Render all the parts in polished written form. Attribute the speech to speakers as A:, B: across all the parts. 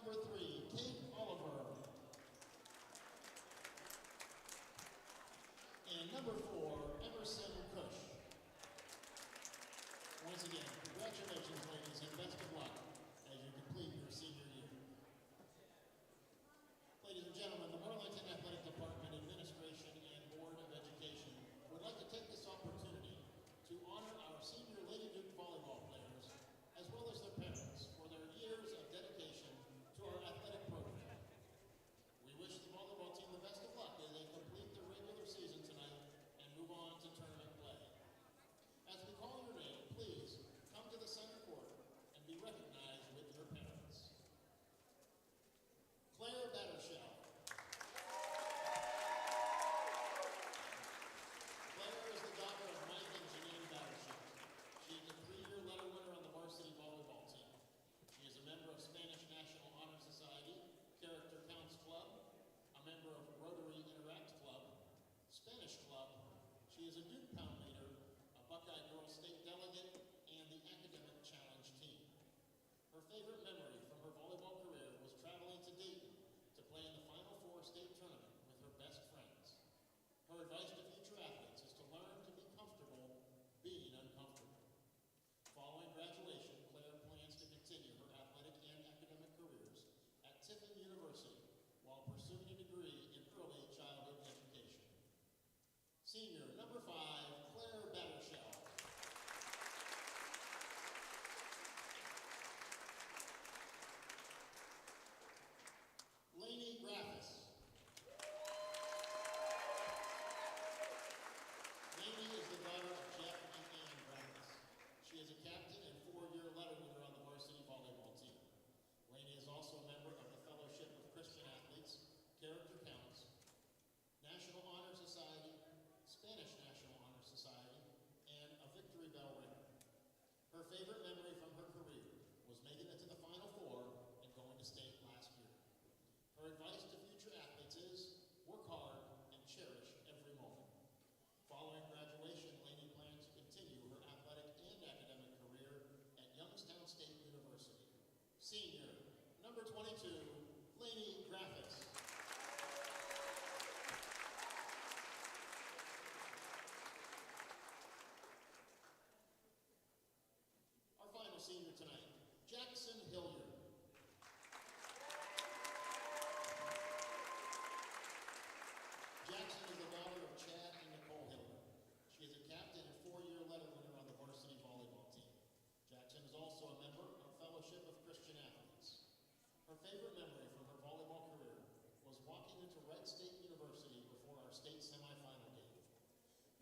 A: number 3, Kate Oliver. And number 4, Emerson Cush. Once again, congratulations, ladies, and best of luck as you complete your senior year. Ladies and gentlemen, the Marlington Athletic Department Administration and Board of Education would like to take this opportunity to honor our senior Lady Duke volleyball players, as well as their parents, for their years of dedication to our athletic program. We wish the volleyball team the best of luck as they complete their regular season tonight and move on to tournament play. As we call your name, please come to the center court and be recognized with your parents. Claire Battershell. Claire is the daughter of Mike and Janine Battershell. She is a 3-year letter winner on the varsity volleyball team. She is a member of Spanish National Honor Society, Character Counts Club, a member of Rotary Interact Club, Spanish Club. She is a Duke Pound leader, a Buckeye Girls State delegate, and the Academic Challenge team. Her favorite memory from her volleyball career was traveling to Dayton to play in the Final Four state tournament with her best friends. Her advice to future athletes is to learn to be comfortable being uncomfortable. Following graduation, Claire plans to continue her athletic and academic careers at Tiffin University while pursuing a degree in early childhood education. Senior number 5, Claire Battershell. Lainey Graffis. Lainey is the daughter of Jeff and Ann Graffis. She is a captain and 4-year letter winner on the varsity volleyball team. Lainey is also a member of the Fellowship of Christian Athletes, Character Counts, National Honor Society, Spanish National Honor Society, and a Victory Bell winner. Her favorite memory from her career was making it to the Final Four and going to state last year. Her advice to future athletes is work hard and cherish every moment. Following graduation, Lainey plans to continue her athletic and academic career at Youngstown State University. Senior, number 22, Lainey Graffis. Our final senior tonight, Jackson Hilliard. Jackson is the daughter of Chad and Nicole Hilliard. She is a captain and 4-year letter winner on the varsity volleyball team. Jackson is also a member of Fellowship of Christian Athletes. Her favorite memory from her volleyball career was walking into Wright State University before our state semifinal game.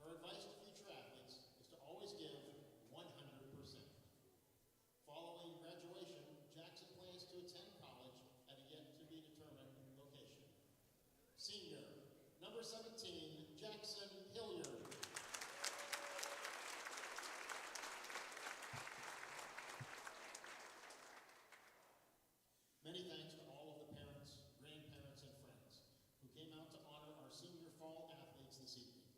A: Her advice to future athletes is to always give 100%. Following graduation, Jackson plans to attend college at a yet-to-be-determined location. Senior, number 17, Jackson Hilliard. Many thanks to all of the parents, grandparents, and friends who came out to honor our senior fall athletes this evening.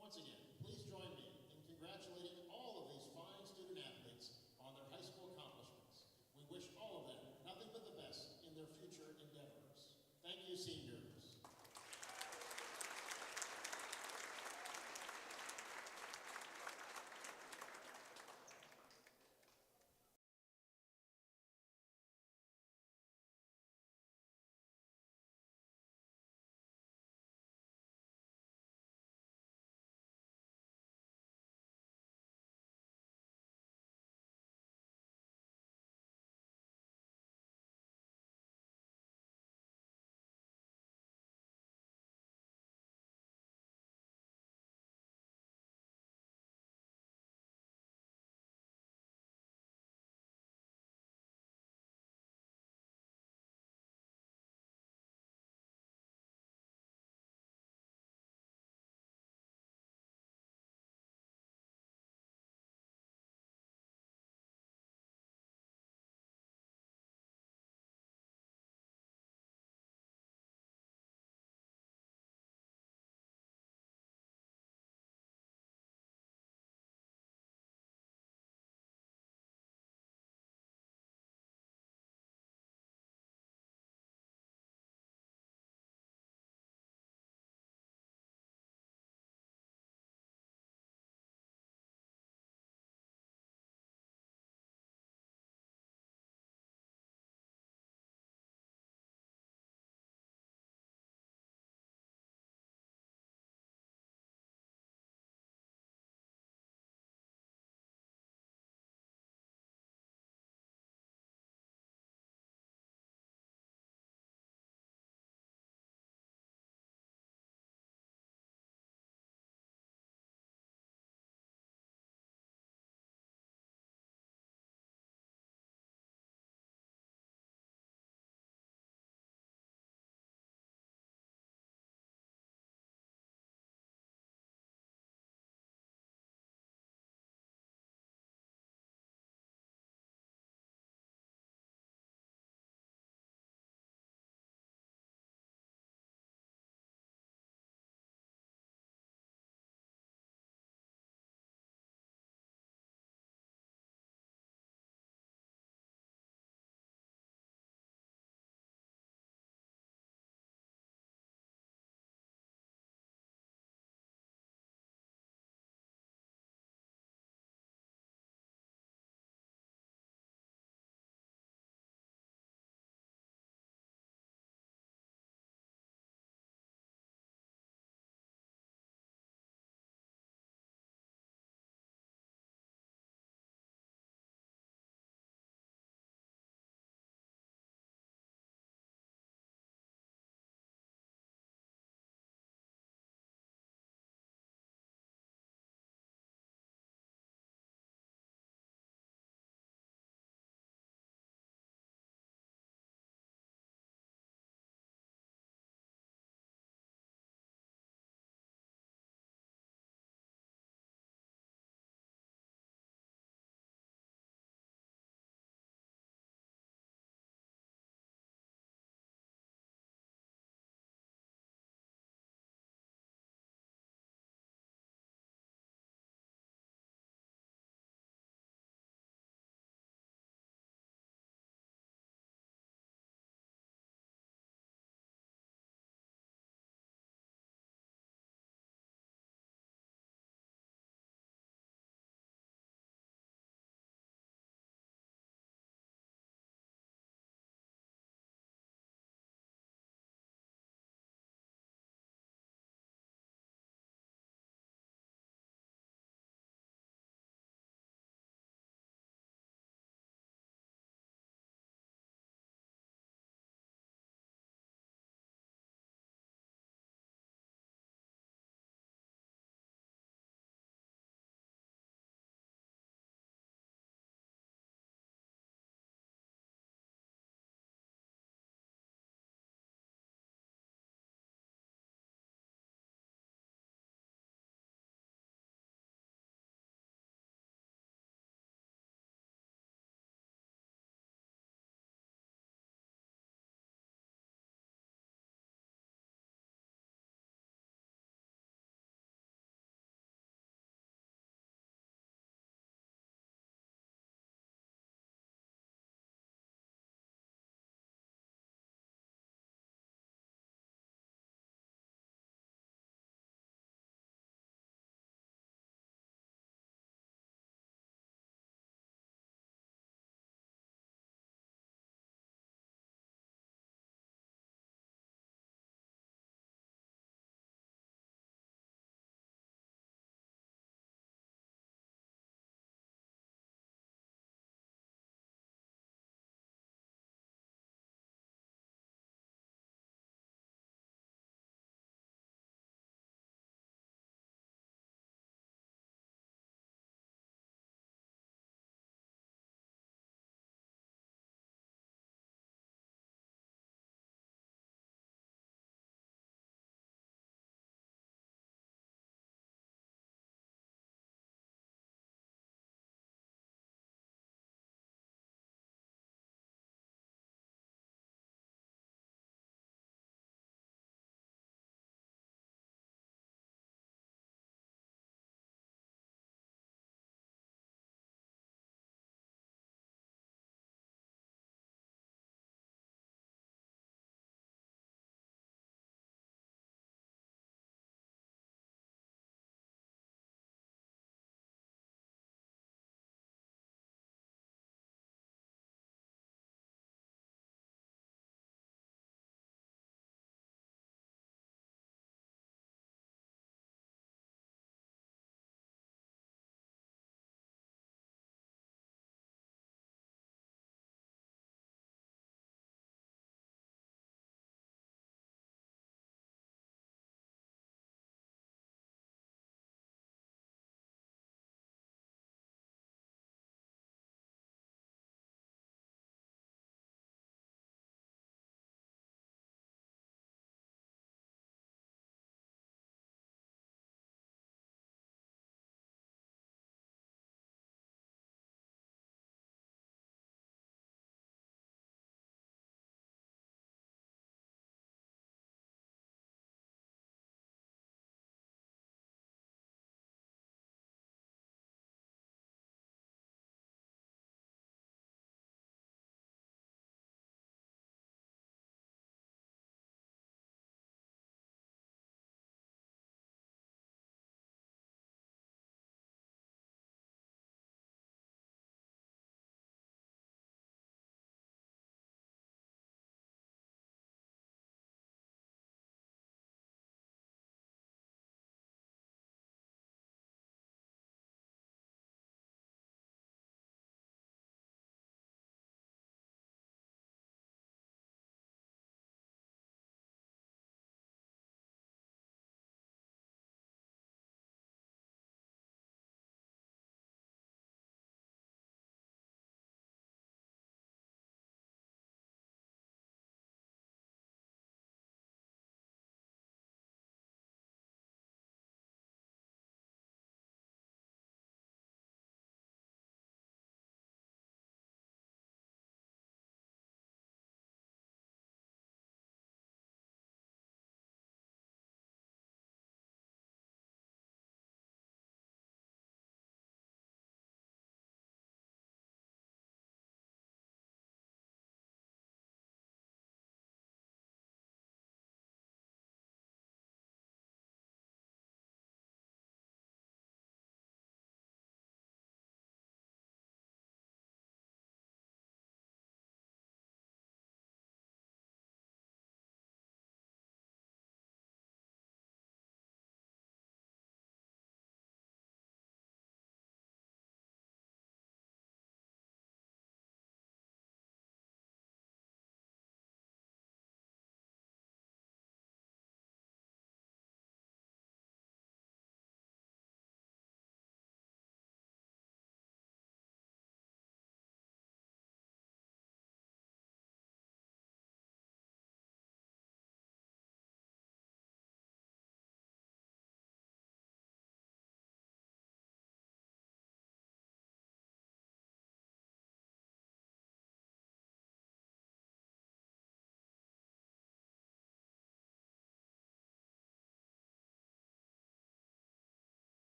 A: Once again, please join me in congratulating all of these fine student athletes on their high school accomplishments. We wish all of them nothing but the best in their future endeavors. Thank you, seniors.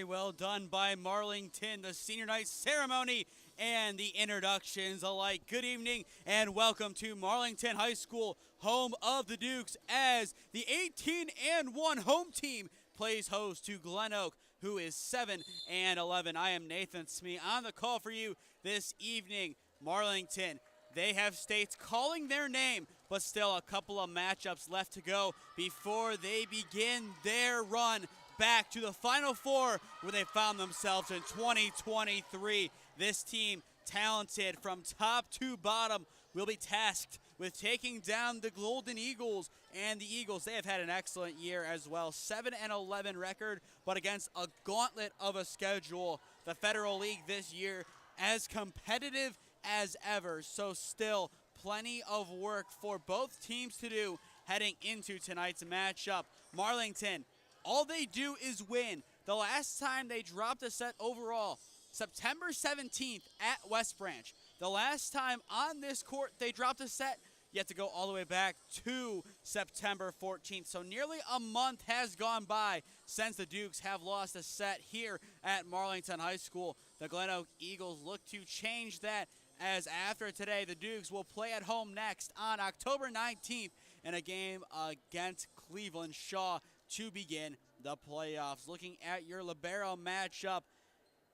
B: Very well done by Marlington. The senior night ceremony and the introductions alike. Good evening and welcome to Marlington High School, home of the Dukes, as the 18-1 home team plays host to GlenOak, who is 7-11. I am Nathan Smee on the call for you this evening. Marlington, they have states calling their name, but still a couple of matchups left to go before they begin their run back to the Final Four, where they found themselves in 2023. This team, talented from top to bottom, will be tasked with taking down the Golden Eagles. And the Eagles, they have had an excellent year as well. 7-11 record, but against a gauntlet of a schedule. The Federal League this year as competitive as ever. So still plenty of work for both teams to do heading into tonight's matchup. Marlington, all they do is win. The last time they dropped a set overall, September 17th at West Branch. The last time on this court they dropped a set, you have to go all the way back to September 14th. So nearly a month has gone by since the Dukes have lost a set here at Marlington High School. The GlenOak Eagles look to change that, as after today, the Dukes will play at home next on October 19th in a game against Cleveland Shaw to begin the playoffs. Looking at your libero matchup,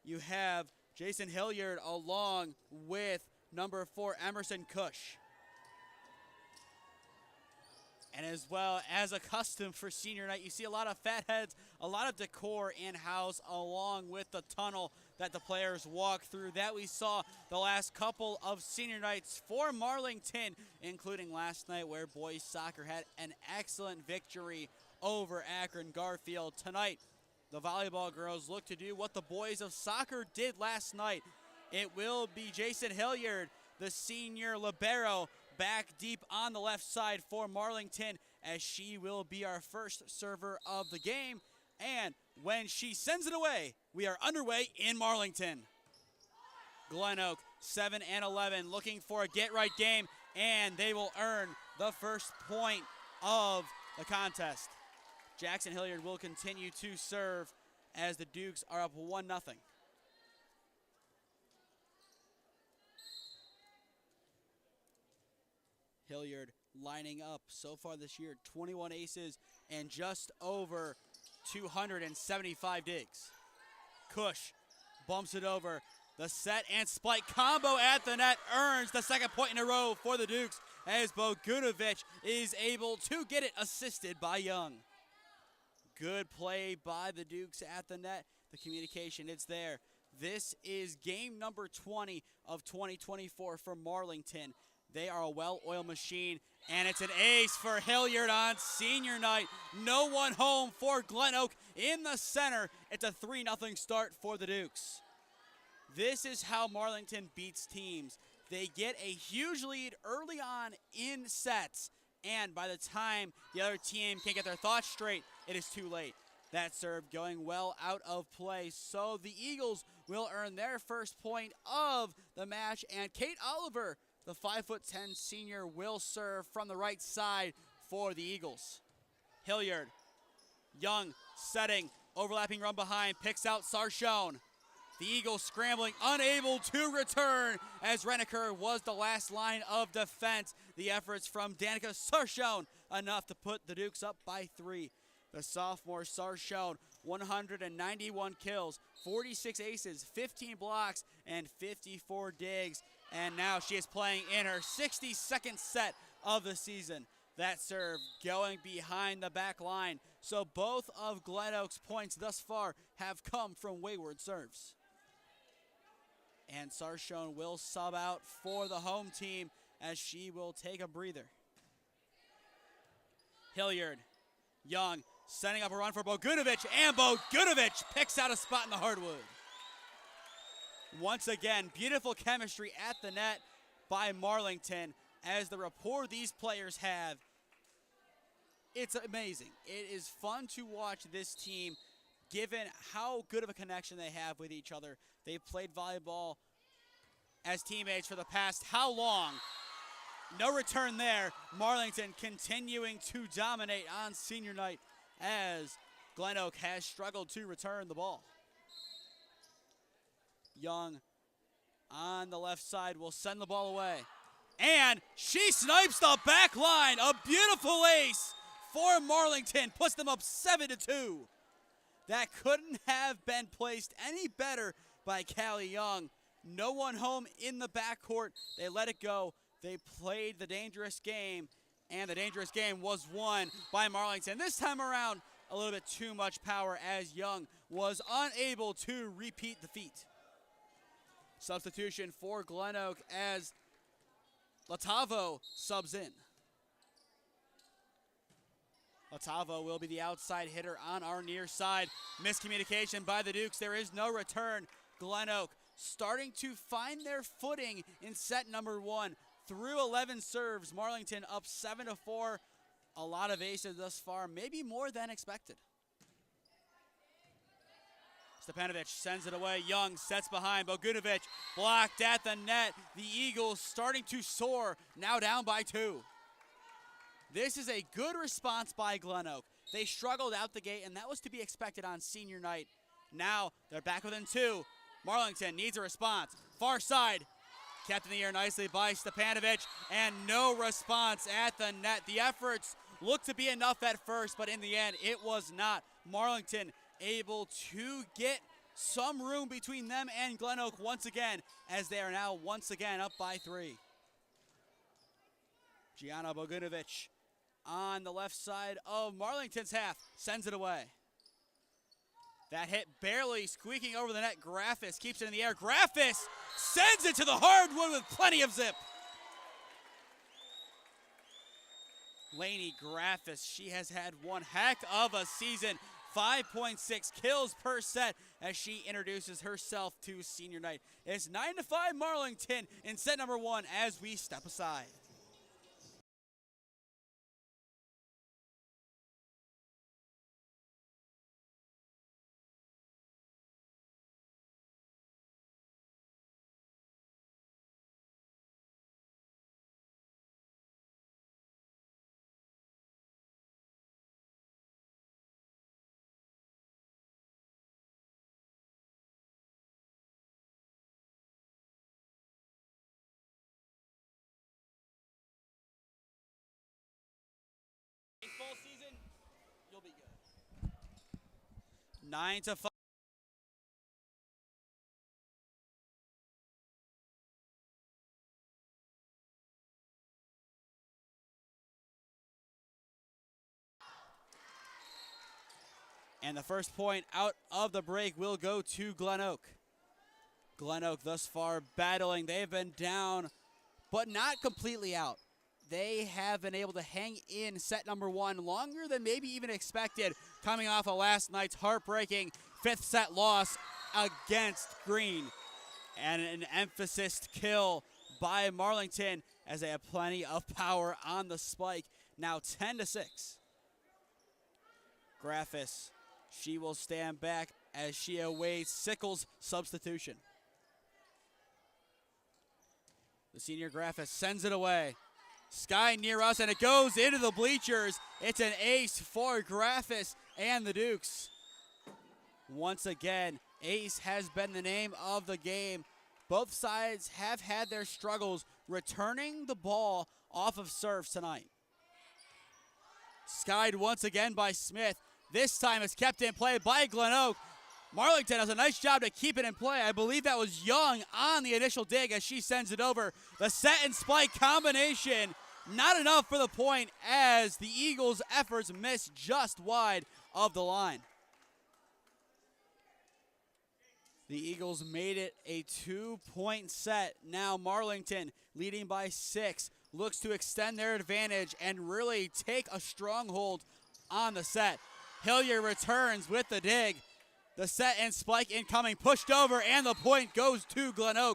B: you have Jason Hilliard along with number 4 Emerson Cush. And as well as a custom for senior night, you see a lot of fat heads, a lot of decor in-house, along with the tunnel that the players walk through that we saw the last couple of senior nights for Marlington, including last night where boys soccer had an excellent victory over Akron Garfield. Tonight, the volleyball girls look to do what the boys of soccer did last night. It will be Jason Hilliard, the senior libero, back deep on the left side for Marlington, as she will be our first server of the game. And when she sends it away, we are underway in Marlington. GlenOak, 7-11, looking for a get-right game, and they will earn the first point of the contest. Jackson Hilliard will continue to serve as the Dukes are up 1-0. Hilliard lining up so far this year, 21 aces and just over 275 digs. Cush bumps it over. The set and spike combo at the net earns the second point in a row for the Dukes, as Bogunovic is able to get it assisted by Young. Good play by the Dukes at the net. The communication, it's there. This is game number 20 of 2024 for Marlington. They are a well-oiled machine, and it's an ace for Hilliard on senior night. No one home for GlenOak in the center. It's a 3-0 start for the Dukes. This is how Marlington beats teams. They get a huge lead early on in sets, and by the time the other team can get their thoughts straight, it is too late. That serve going well out of play, so the Eagles will earn their first point of the match, and Kate Oliver, the 5'10" senior, will serve from the right side for the Eagles. Hilliard, Young setting, overlapping run behind, picks out Sarchone. The Eagles scrambling, unable to return, as Reniker was the last line of defense. The efforts from Danica Sarchone enough to put the Dukes up by 3. The sophomore Sarchone, 191 kills, 46 aces, 15 blocks, and 54 digs. And now she is playing in her 62nd set of the season. That serve going behind the back line. So both of GlenOak's points thus far have come from wayward serves. And Sarchone will sub out for the home team as she will take a breather. Hilliard, Young, setting up a run for Bogunovic, and Bogunovic picks out a spot in the hardwood. Once again, beautiful chemistry at the net by Marlington, as the rapport these players have. It's amazing. It is fun to watch this team, given how good of a connection they have with each other. They've played volleyball as teammates for the past how long? No return there. Marlington continuing to dominate on senior night, as GlenOak has struggled to return the ball. Young on the left side will send the ball away. And she snipes the back line. A beautiful ace for Marlington. Puts them up 7-2. That couldn't have been placed any better by Callie Young. No one home in the backcourt. They let it go. They played the dangerous game, and the dangerous game was won by Marlington. This time around, a little bit too much power as Young was unable to repeat the feat. Substitution for GlenOak as Latavo subs in. Latavo will be the outside hitter on our near side. Miscommunication by the Dukes. There is no return. GlenOak starting to find their footing in set number 1. Through 11 serves, Marlington up 7-4. A lot of aces thus far, maybe more than expected. Stepanovic sends it away. Young sets behind. Bogunovic blocked at the net. The Eagles starting to soar, now down by 2. This is a good response by GlenOak. They struggled out the gate, and that was to be expected on senior night. Now they're back within 2. Marlington needs a response. Far side, kept in the air nicely by Stepanovic, and no response at the net. The efforts looked to be enough at first, but in the end, it was not. Marlington able to get some room between them and GlenOak once again, as they are now once again up by 3. Gianna Bogunovic on the left side of Marlington's half sends it away. That hit barely squeaking over the net. Graffis keeps it in the air. Graffis sends it to the hardwood with plenty of zip. Lainey Graffis, she has had one heck of a season. 5.6 kills per set as she introduces herself to senior night. It's 9-5 Marlington in set number 1 as we step aside. Baseball season, you'll be good. 9-5. And the first point out of the break will go to GlenOak. GlenOak thus far battling. They have been down, but not completely out. They have been able to hang in set number 1 longer than maybe even expected, coming off of last night's heartbreaking 5th set loss against Green. And an emphasis kill by Marlington as they have plenty of power on the spike. Now 10-6. Graffis, she will stand back as she awaits Sickles' substitution. The senior Graffis sends it away. Sky near us, and it goes into the bleachers. It's an ace for Graffis and the Dukes. Once again, ace has been the name of the game. Both sides have had their struggles returning the ball off of serves tonight. Skied once again by Smith. This time it's kept in play by GlenOak. Marlington does a nice job to keep it in play. I believe that was Young on the initial dig as she sends it over. The set and spike combination, not enough for the point as the Eagles' efforts miss just wide of the line. The Eagles made it a 2-point set. Now Marlington, leading by 6, looks to extend their advantage and really take a stronghold on the set. Hilliard returns with the dig. The set and spike incoming, pushed over, and the point goes to GlenOak.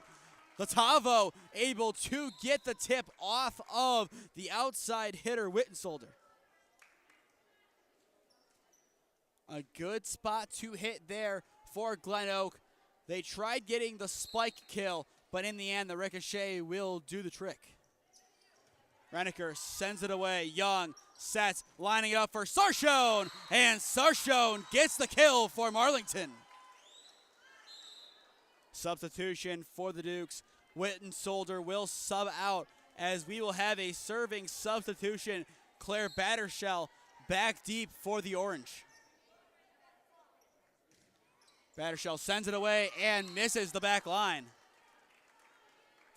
B: Latavo able to get the tip off of the outside hitter, Wittensolder. A good spot to hit there for GlenOak. They tried getting the spike kill, but in the end, the ricochet will do the trick. Renneker sends it away. Young sets, lining it up for Sarshone, and Sarshone gets the kill for Marlington. Substitution for the Dukes. Witten Solder will sub out as we will have a serving substitution. Claire Battershell back deep for the Orange. Battershell sends it away and misses the back line.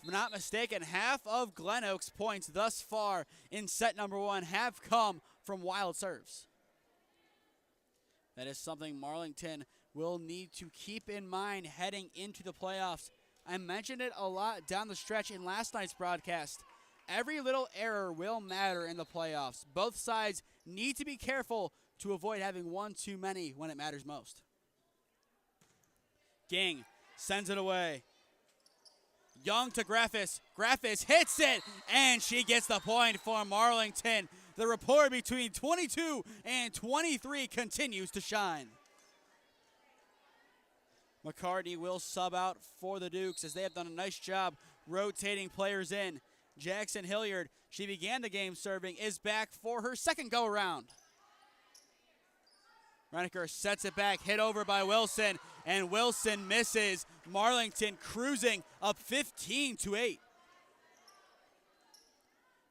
B: If I'm not mistaken, half of GlenOak's points thus far in set number 1 have come from wild serves. That is something Marlington will need to keep in mind heading into the playoffs. I mentioned it a lot down the stretch in last night's broadcast. Every little error will matter in the playoffs. Both sides need to be careful to avoid having one too many when it matters most. Ging sends it away. Young to Graffis. Graffis hits it, and she gets the point for Marlington. The rapport between 22 and 23 continues to shine. McCarty will sub out for the Dukes as they have done a nice job rotating players in. Jackson Hilliard, she began the game serving, is back for her second go-around. Reneker sets it back, hit over by Wilson, and Wilson misses. Marlington cruising up 15-8.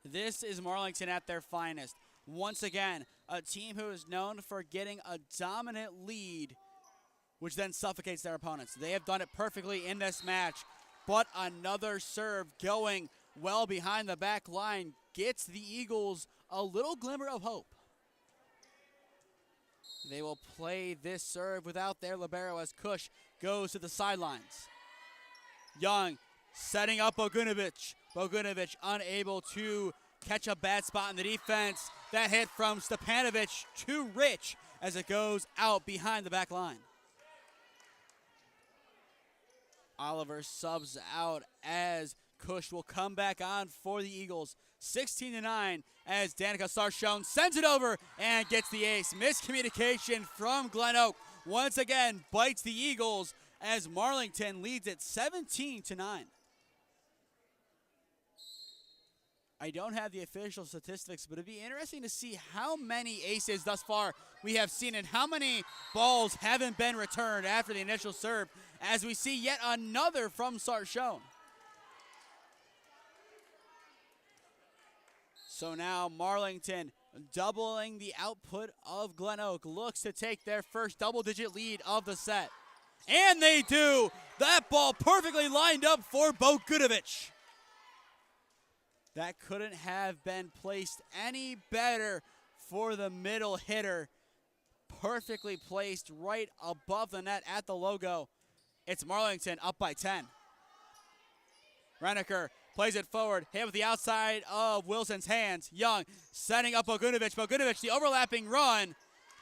B: This is Marlington at their finest. Once again, a team who is known for getting a dominant lead, which then suffocates their opponents. They have done it perfectly in this match, but another serve going well behind the back line gets the Eagles a little glimmer of hope. They will play this serve without their libero as Kush goes to the sidelines. Young setting up Bogunovic. Bogunovic unable to catch a bad spot in the defense. That hit from Stepanovic to Rich as it goes out behind the back line. Oliver subs out as Kush will come back on for the Eagles. 16-9 as Danica Sarshone sends it over and gets the ace. Miscommunication from GlenOak once again bites the Eagles as Marlington leads it 17-9. I don't have the official statistics, but it'd be interesting to see how many aces thus far we have seen and how many balls haven't been returned after the initial serve, as we see yet another from Sarshone. So now Marlington, doubling the output of GlenOak, looks to take their first double-digit lead of the set. And they do! That ball perfectly lined up for Bogunovic. That couldn't have been placed any better for the middle hitter. Perfectly placed right above the net at the logo. It's Marlington up by 10. Reneker plays it forward, hit with the outside of Wilson's hands. Young setting up Bogunovic. Bogunovic, the overlapping run.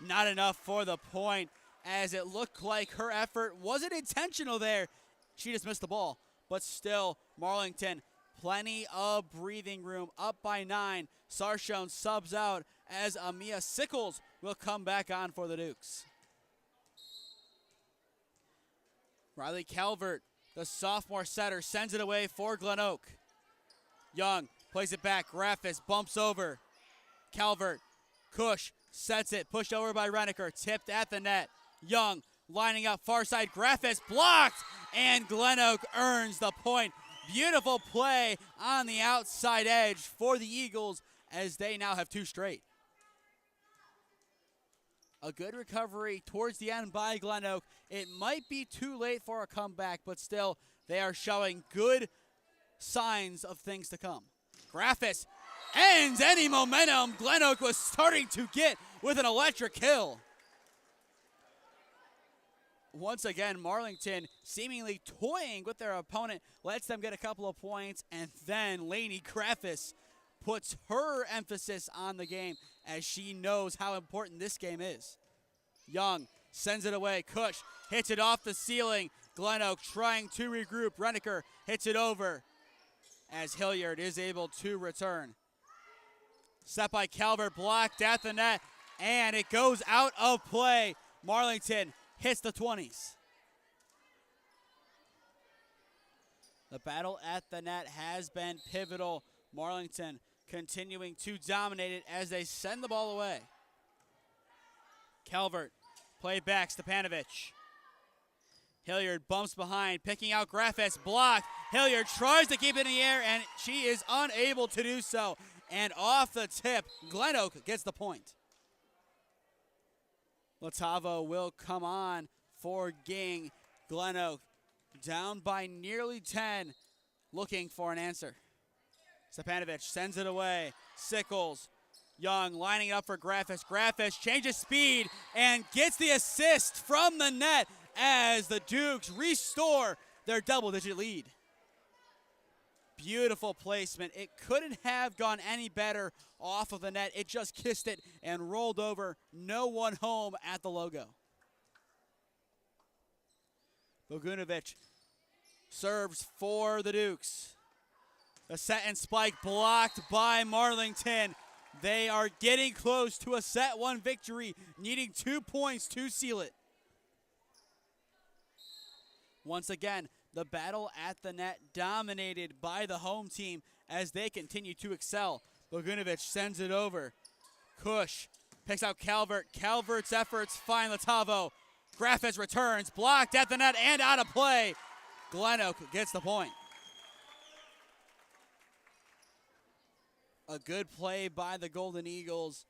B: Not enough for the point, as it looked like her effort wasn't intentional there. She just missed the ball. But still, Marlington, plenty of breathing room, up by 9. Sarshone subs out as Amia Sickles will come back on for the Dukes. Riley Calvert, the sophomore setter, sends it away for GlenOak. Young plays it back. Graffis bumps over. Calvert, Kush sets it. Pushed over by Reneker. Tipped at the net. Young lining up far side. Graffis blocked. And GlenOak earns the point. Beautiful play on the outside edge for the Eagles as they now have 2 straight. A good recovery towards the end by GlenOak. It might be too late for a comeback, but still, they are showing good signs of things to come. Graffis ends any momentum GlenOak was starting to get with an electric kill. Once again, Marlington seemingly toying with their opponent, lets them get a couple of points, and then Lainey Graffis puts her emphasis on the game as she knows how important this game is. Young sends it away. Kush hits it off the ceiling. GlenOak trying to regroup. Reneker hits it over as Hilliard is able to return. Set by Calvert, blocked at the net, and it goes out of play. Marlington hits the 20s. The battle at the net has been pivotal. Marlington continuing to dominate it as they send the ball away. Calvert, play back, Stepanovic. Hilliard bumps behind, picking out Graffis, blocked. Hilliard tries to keep it in the air, and she is unable to do so. And off the tip, GlenOak gets the point. Latavo will come on for Ging. GlenOak down by nearly 10, looking for an answer. Stepanovic sends it away. Sickles. Young lining up for Graffis. Graffis changes speed and gets the assist from the net as the Dukes restore their double-digit lead. Beautiful placement. It couldn't have gone any better off of the net. It just kissed it and rolled over. No one home at the logo. Bogunovic serves for the Dukes. The set and spike blocked by Marlington. They are getting close to a set 1 victory, needing 2 points to seal it. Once again, the battle at the net dominated by the home team as they continue to excel. Bogunovic sends it over. Kush picks out Calvert. Calvert's efforts find Latavo. Graffis returns, blocked at the net and out of play. GlenOak gets the point. A good play by the Golden Eagles.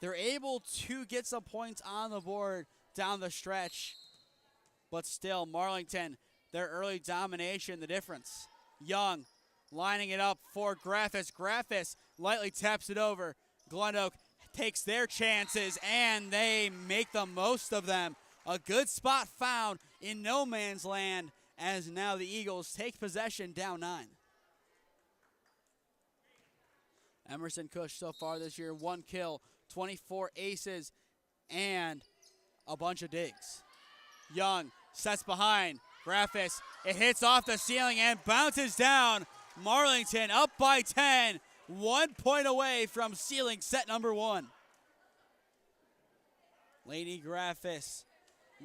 B: They're able to get some points on the board down the stretch. But still, Marlington, their early domination, the difference. Young lining it up for Graffis. Graffis lightly taps it over. GlenOak takes their chances, and they make the most of them. A good spot found in no man's land as now the Eagles take possession down 9. Emerson Kush so far this year, 1 kill, 24 aces, and a bunch of digs. Young sets behind. Graffis, it hits off the ceiling and bounces down. Marlington up by 10, 1 point away from sealing set number 1. Lady Graffis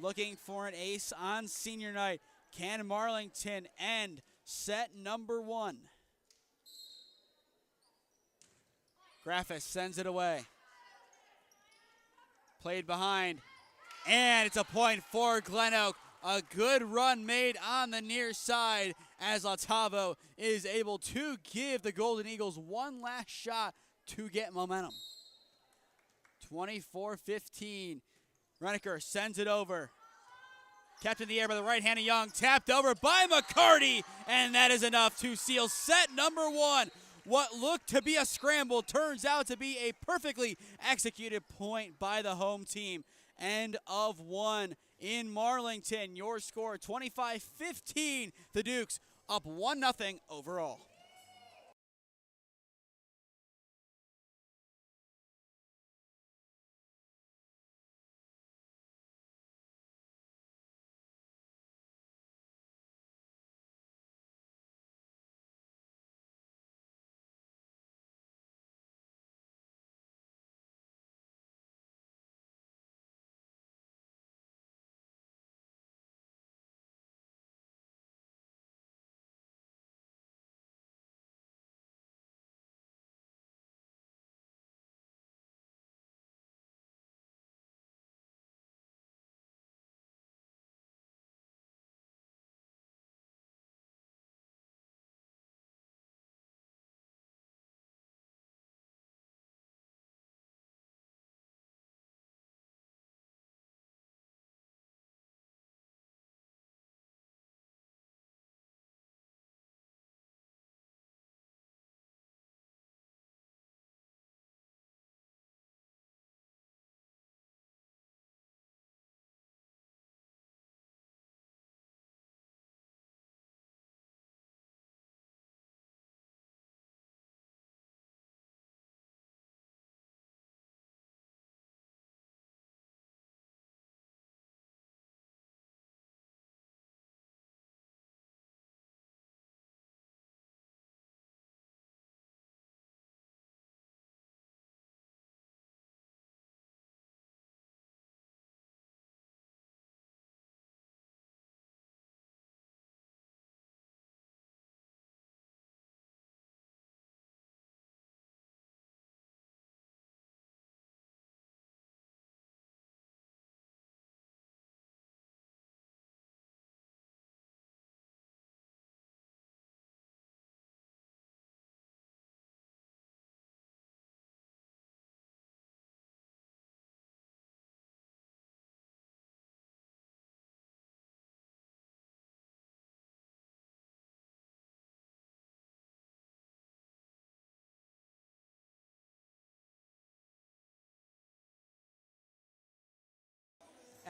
B: looking for an ace on senior night. Can Marlington end set number 1? Graffis sends it away. Played behind. And it's a point for GlenOak. A good run made on the near side as Latavo is able to give the Golden Eagles one last shot to get momentum. 24-15. Reneker sends it over. Kept in the air by the right hand of Young. Tapped over by McCarty. And that is enough to seal set number 1. What looked to be a scramble turns out to be a perfectly executed point by the home team. End of 1 in Marlington. Your score 25-15. The Dukes up 1-0 overall.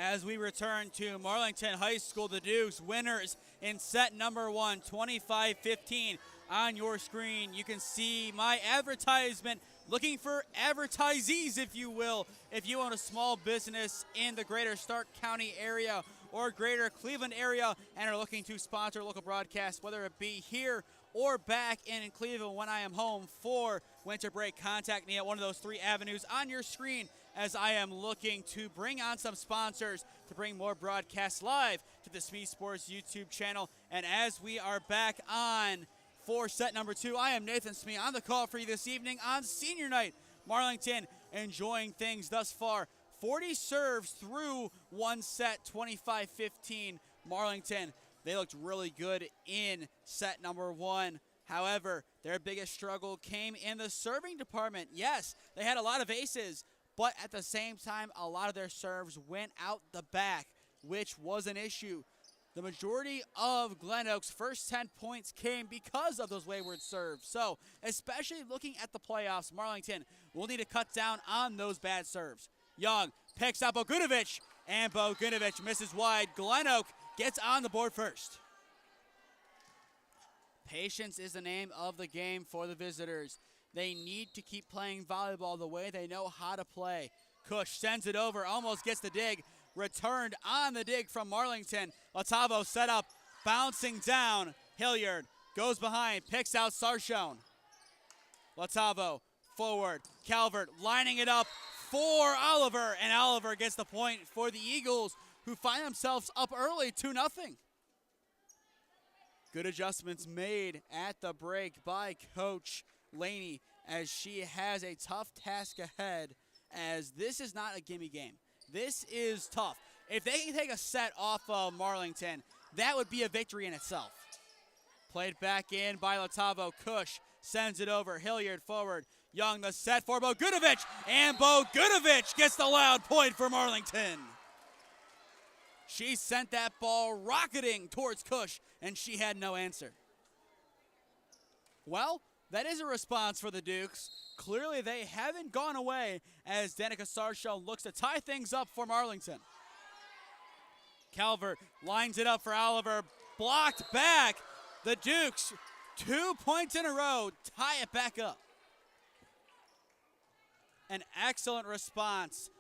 B: as we return to Marlington High School. The Dukes winners in set number 1, 25-15. On your screen, you can see my advertisement, looking for advertisees, if you will. If you own a small business in the greater Stark County area or greater Cleveland area and are looking to sponsor local broadcasts, whether it be here or back in Cleveland when I am home for winter break, contact me at one of those 3 avenues on your screen, as I am looking to bring on some sponsors to bring more broadcasts live to the SmeeSports YouTube channel. And as we are back on for set number 2, I am Nathan Smee on the call for you this evening on senior night. Marlington enjoying things thus far. 40 serves through one set, 25-15. Marlington, they looked really good in set number 1. However, their biggest struggle came in the serving department. Yes, they had a lot of aces, but at the same time, a lot of their serves went out the back, which was an issue. The majority of GlenOak's first 10 points came because of those wayward serves. So, especially looking at the playoffs, Marlington will need to cut down on those bad serves. Young picks up Bogunovic, and Bogunovic misses wide. GlenOak gets on the board first. Patience is the name of the game for the visitors. They need to keep playing volleyball the way they know how to play. Cush sends it over, almost gets the dig. Returned on the dig from Marlington. Latavo set up, bouncing down. Hilliard goes behind, picks out Sarchone. Latavo forward. Calvert lining it up for Oliver, and Oliver gets the point for the Eagles, who find themselves up early 2-0. Good adjustments made at the break by Coach Laney, as she has a tough task ahead, as this is not a gimme game. This is tough. If they can take a set off of Marlington, that would be a victory in itself. Played back in by Latavo. Cush sends it over. Hilliard forward. Young the set for Bogunovic, and Bogunovic gets the loud point for Marlington. She sent that ball rocketing towards Cush, and she had no answer. Well, that is a response for the Dukes. Clearly, they haven't gone away as Danica Sarchone looks to tie things up for Marlington. Calvert lines it up for Oliver. Blocked back. The Dukes, 2 points in a row, tie it back up. An excellent response.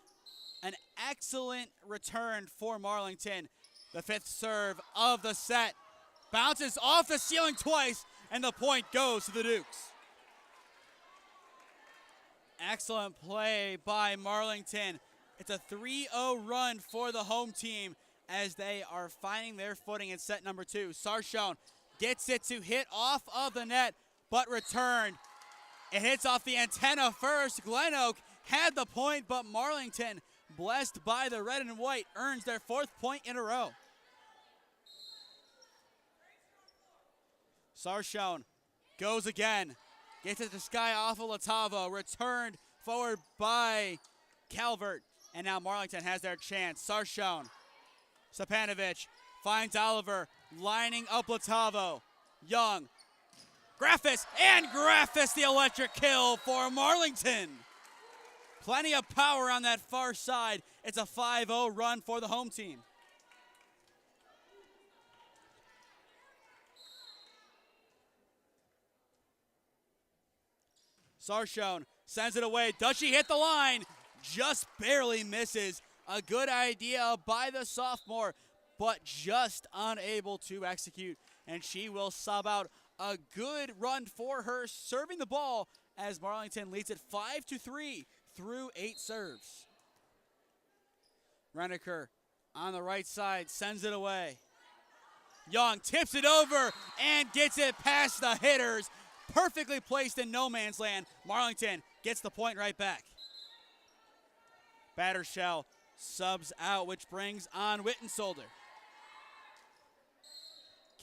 B: An excellent return for Marlington. The 5th serve of the set. Bounces off the ceiling twice, and the point goes to the Dukes. Excellent play by Marlington. It's a 3-0 run for the home team as they are finding their footing in set number 2. Sarchone gets it to hit off of the net, but returned. It hits off the antenna first. GlenOak had the point, but Marlington, blessed by the red and white, earns their 4th point in a row. Sarchone goes again. Gets it to sky off of Latavo. Returned forward by Calvert. And now Marlington has their chance. Sarchone. Stepanovic finds Oliver. Lining up Latavo. Young. Graffis. And Graffis, the electric kill for Marlington. Plenty of power on that far side. It's a 5-0 run for the home team. Sarchone sends it away. Does she hit the line? Just barely misses. A good idea by the sophomore, but just unable to execute. And she will sub out. A good run for her, serving the ball as Marlington leads it 5-3 through 8 serves. Reneker on the right side sends it away. Young tips it over and gets it past the hitters. Perfectly placed in no man's land. Marlington gets the point right back. Battershell subs out, which brings on Wittensolder.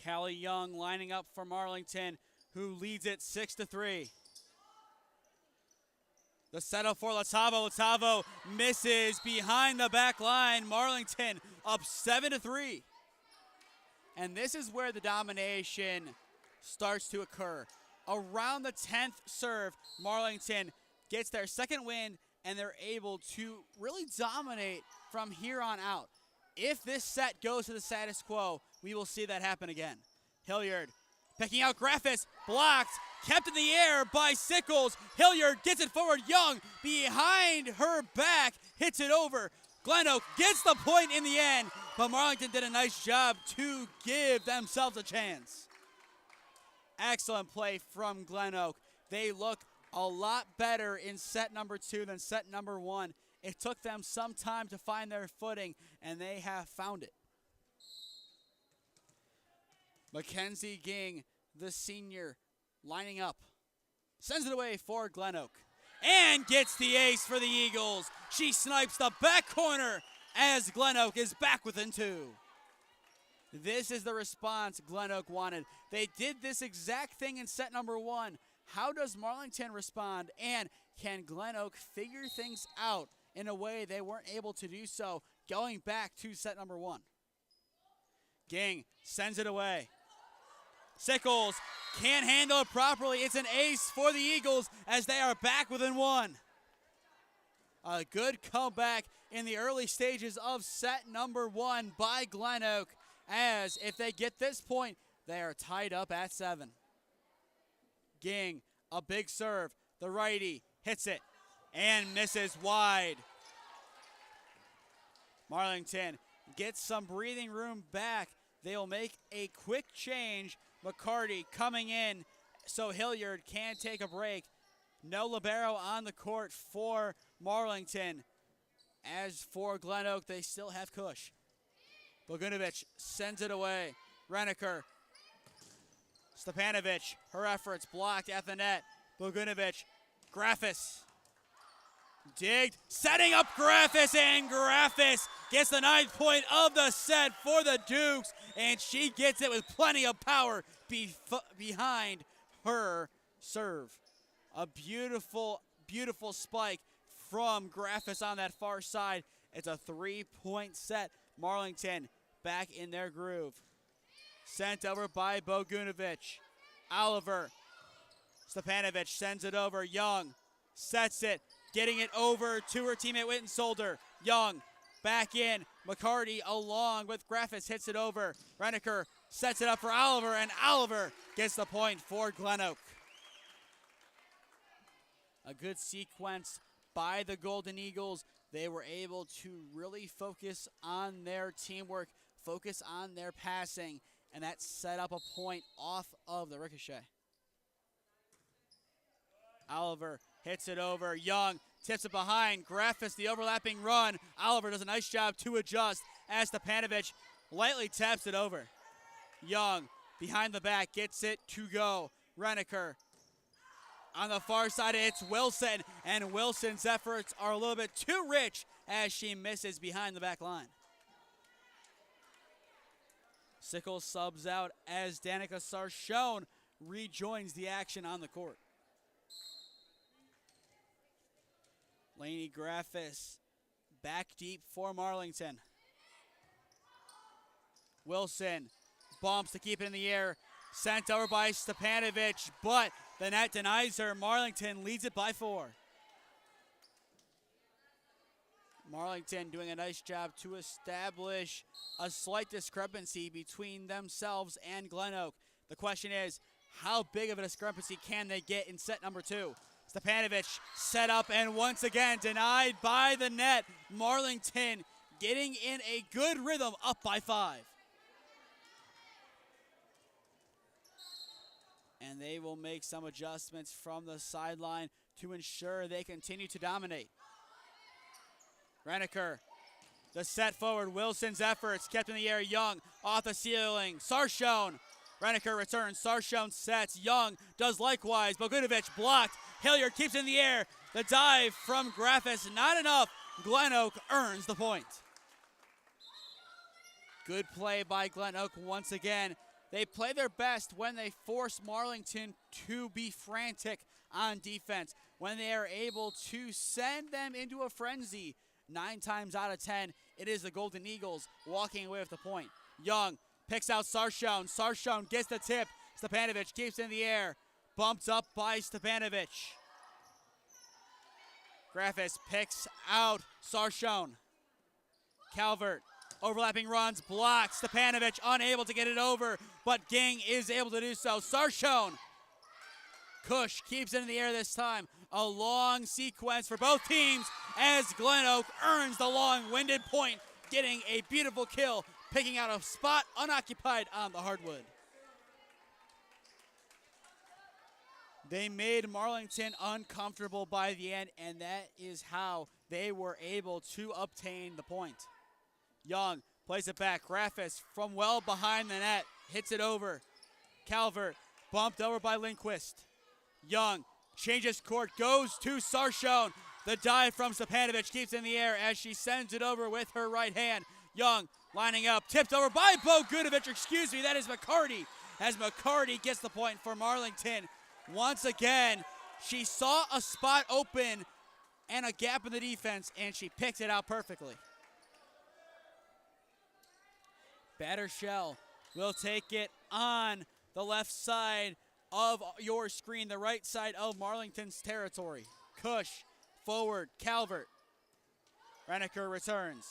B: Callie Young lining up for Marlington, who leads it 6-3. The setup for Latavo. Latavo misses behind the back line. Marlington up 7-3. And this is where the domination starts to occur. Around the 10th serve, Marlington gets their second win, and they're able to really dominate from here on out. If this set goes to the status quo, we will see that happen again. Hilliard picking out Graffis, blocked, kept in the air by Sickles. Hilliard gets it forward. Young behind her back, hits it over. GlenOak gets the point in the end, but Marlington did a nice job to give themselves a chance. Excellent play from GlenOak. They look a lot better in set number 2 than set number 1. It took them some time to find their footing, and they have found it. Mackenzie Ging, the senior, lining up. Sends it away for GlenOak. And gets the ace for the Eagles. She snipes the back corner as GlenOak is back within 2. This is the response GlenOak wanted. They did this exact thing in set number 1. How does Marlington respond? And can GlenOak figure things out in a way they weren't able to do so going back to set number 1? Ging sends it away. Sickles can't handle it properly. It's an ace for the Eagles as they are back within 1. A good comeback in the early stages of set number 1 by GlenOak, as if they get this point, they are tied up at 7. Ging, a big serve. The righty hits it and misses wide. Marlington gets some breathing room back. They'll make a quick change. McCarty coming in so Hilliard can take a break. No libero on the court for Marlington. As for GlenOak, they still have Kush. Bogunovic sends it away. Reniker. Stepanovic, her efforts blocked at the net. Bogunovic, Graffis. Digged, setting up Graffis, and Graffis gets the 9th point of the set for the Dukes, and she gets it with plenty of power behind her serve. A beautiful, beautiful spike from Graffis on that far side. It's a 3-point set. Marlington back in their groove. Sent over by Bogunovic. Oliver. Stepanovic sends it over. Young sets it. Getting it over to her teammate Wittensolder. Young back in. McCarty along with Graffis hits it over. Reniker sets it up for Oliver, and Oliver gets the point for GlenOak. A good sequence by the Golden Eagles. They were able to really focus on their teamwork, focus on their passing, and that set up a point off of the ricochet. Oliver hits it over. Young tips it behind. Graffis, the overlapping run. Oliver does a nice job to adjust as Stepanovic lightly taps it over. Young behind the back gets it to go. Reniker on the far side, it's Wilson, and Wilson's efforts are a little bit too rich as she misses behind the back line. Sickles subs out as Danica Sarchone rejoins the action on the court. Lainey Graffis back deep for Marlington. Wilson bumps to keep it in the air. Sent over by Stepanovic, but the net denies her. Marlington leads it by 4. Marlington doing a nice job to establish a slight discrepancy between themselves and GlenOak. The question is, how big of a discrepancy can they get in set number 2? Stepanovic set up and once again denied by the net. Marlington getting in a good rhythm, up by 5. And they will make some adjustments from the sideline to ensure they continue to dominate. Reniker, the set forward. Wilson's efforts kept in the air. Young off the ceiling. Sarchone. Reniker returns. Sarchone sets. Young does likewise. Bogunovic blocked. Hilliard keeps it in the air. The dive from Graffis, not enough. GlenOak earns the point. Good play by GlenOak once again. They play their best when they force Marlington to be frantic on defense, when they are able to send them into a frenzy. 9 times out of 10, it is the Golden Eagles walking away with the point. Young picks out Sarchone. Sarchone gets the tip. Stepanovic keeps it in the air. Bumped up by Stepanovic. Graffis picks out Sarchone. Calvert overlapping runs, blocks. Stepanovic unable to get it over, but Ging is able to do so. Sarshone. Kush keeps it in the air this time. A long sequence for both teams as GlenOak earns the long-winded point, getting a beautiful kill, picking out a spot unoccupied on the hardwood. They made Marlington uncomfortable by the end, and that is how they were able to obtain the point. Young plays it back. Graffis from well behind the net, hits it over. Calvert bumped over by Lindquist. Young changes court, goes to Sarshone. The dive from Stepanovic keeps in the air as she sends it over with her right hand. Young lining up, tipped over by Bogunovic. Excuse me, that is McCarty. As McCarty gets the point for Marlington. Once again, she saw a spot open and a gap in the defense, and she picked it out perfectly. Battershell will take it on the left side of your screen, the right side of Marlington's territory. Kush, forward, Calvert. Reneker returns.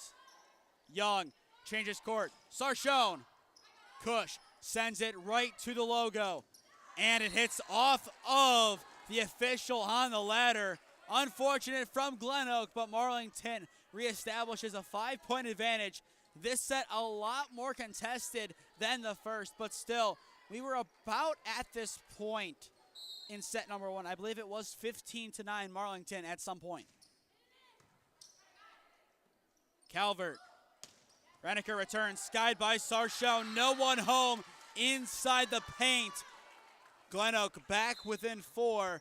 B: Young changes court. Sarshone. Kush sends it right to the logo. And it hits off of the official on the ladder. Unfortunate from GlenOak, but Marlington reestablishes a 5-point advantage. This set a lot more contested than the first, but still, we were about at this point in set number 1. I believe it was 15-9 Marlington at some point. Calvert. Reneker returns, skied by Sarshone. No one home inside the paint. GlenOak back within 4.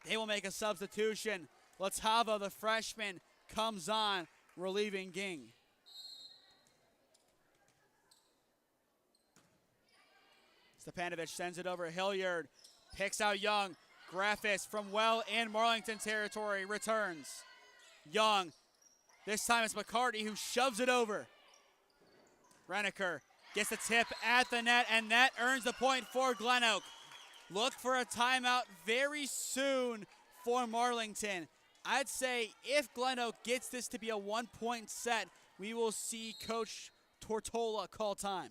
B: They will make a substitution. Latava, the freshman, comes on, relieving Ging. Stepanovic sends it over. Hilliard picks out Young. Graffis from well in Marlington territory returns. Young. This time it's McCarty who shoves it over. Reneker gets the tip at the net, and that earns the point for GlenOak. Look for a timeout very soon for Marlington. I'd say if GlenOak gets this to be a 1-point set, we will see Coach Tortola call time.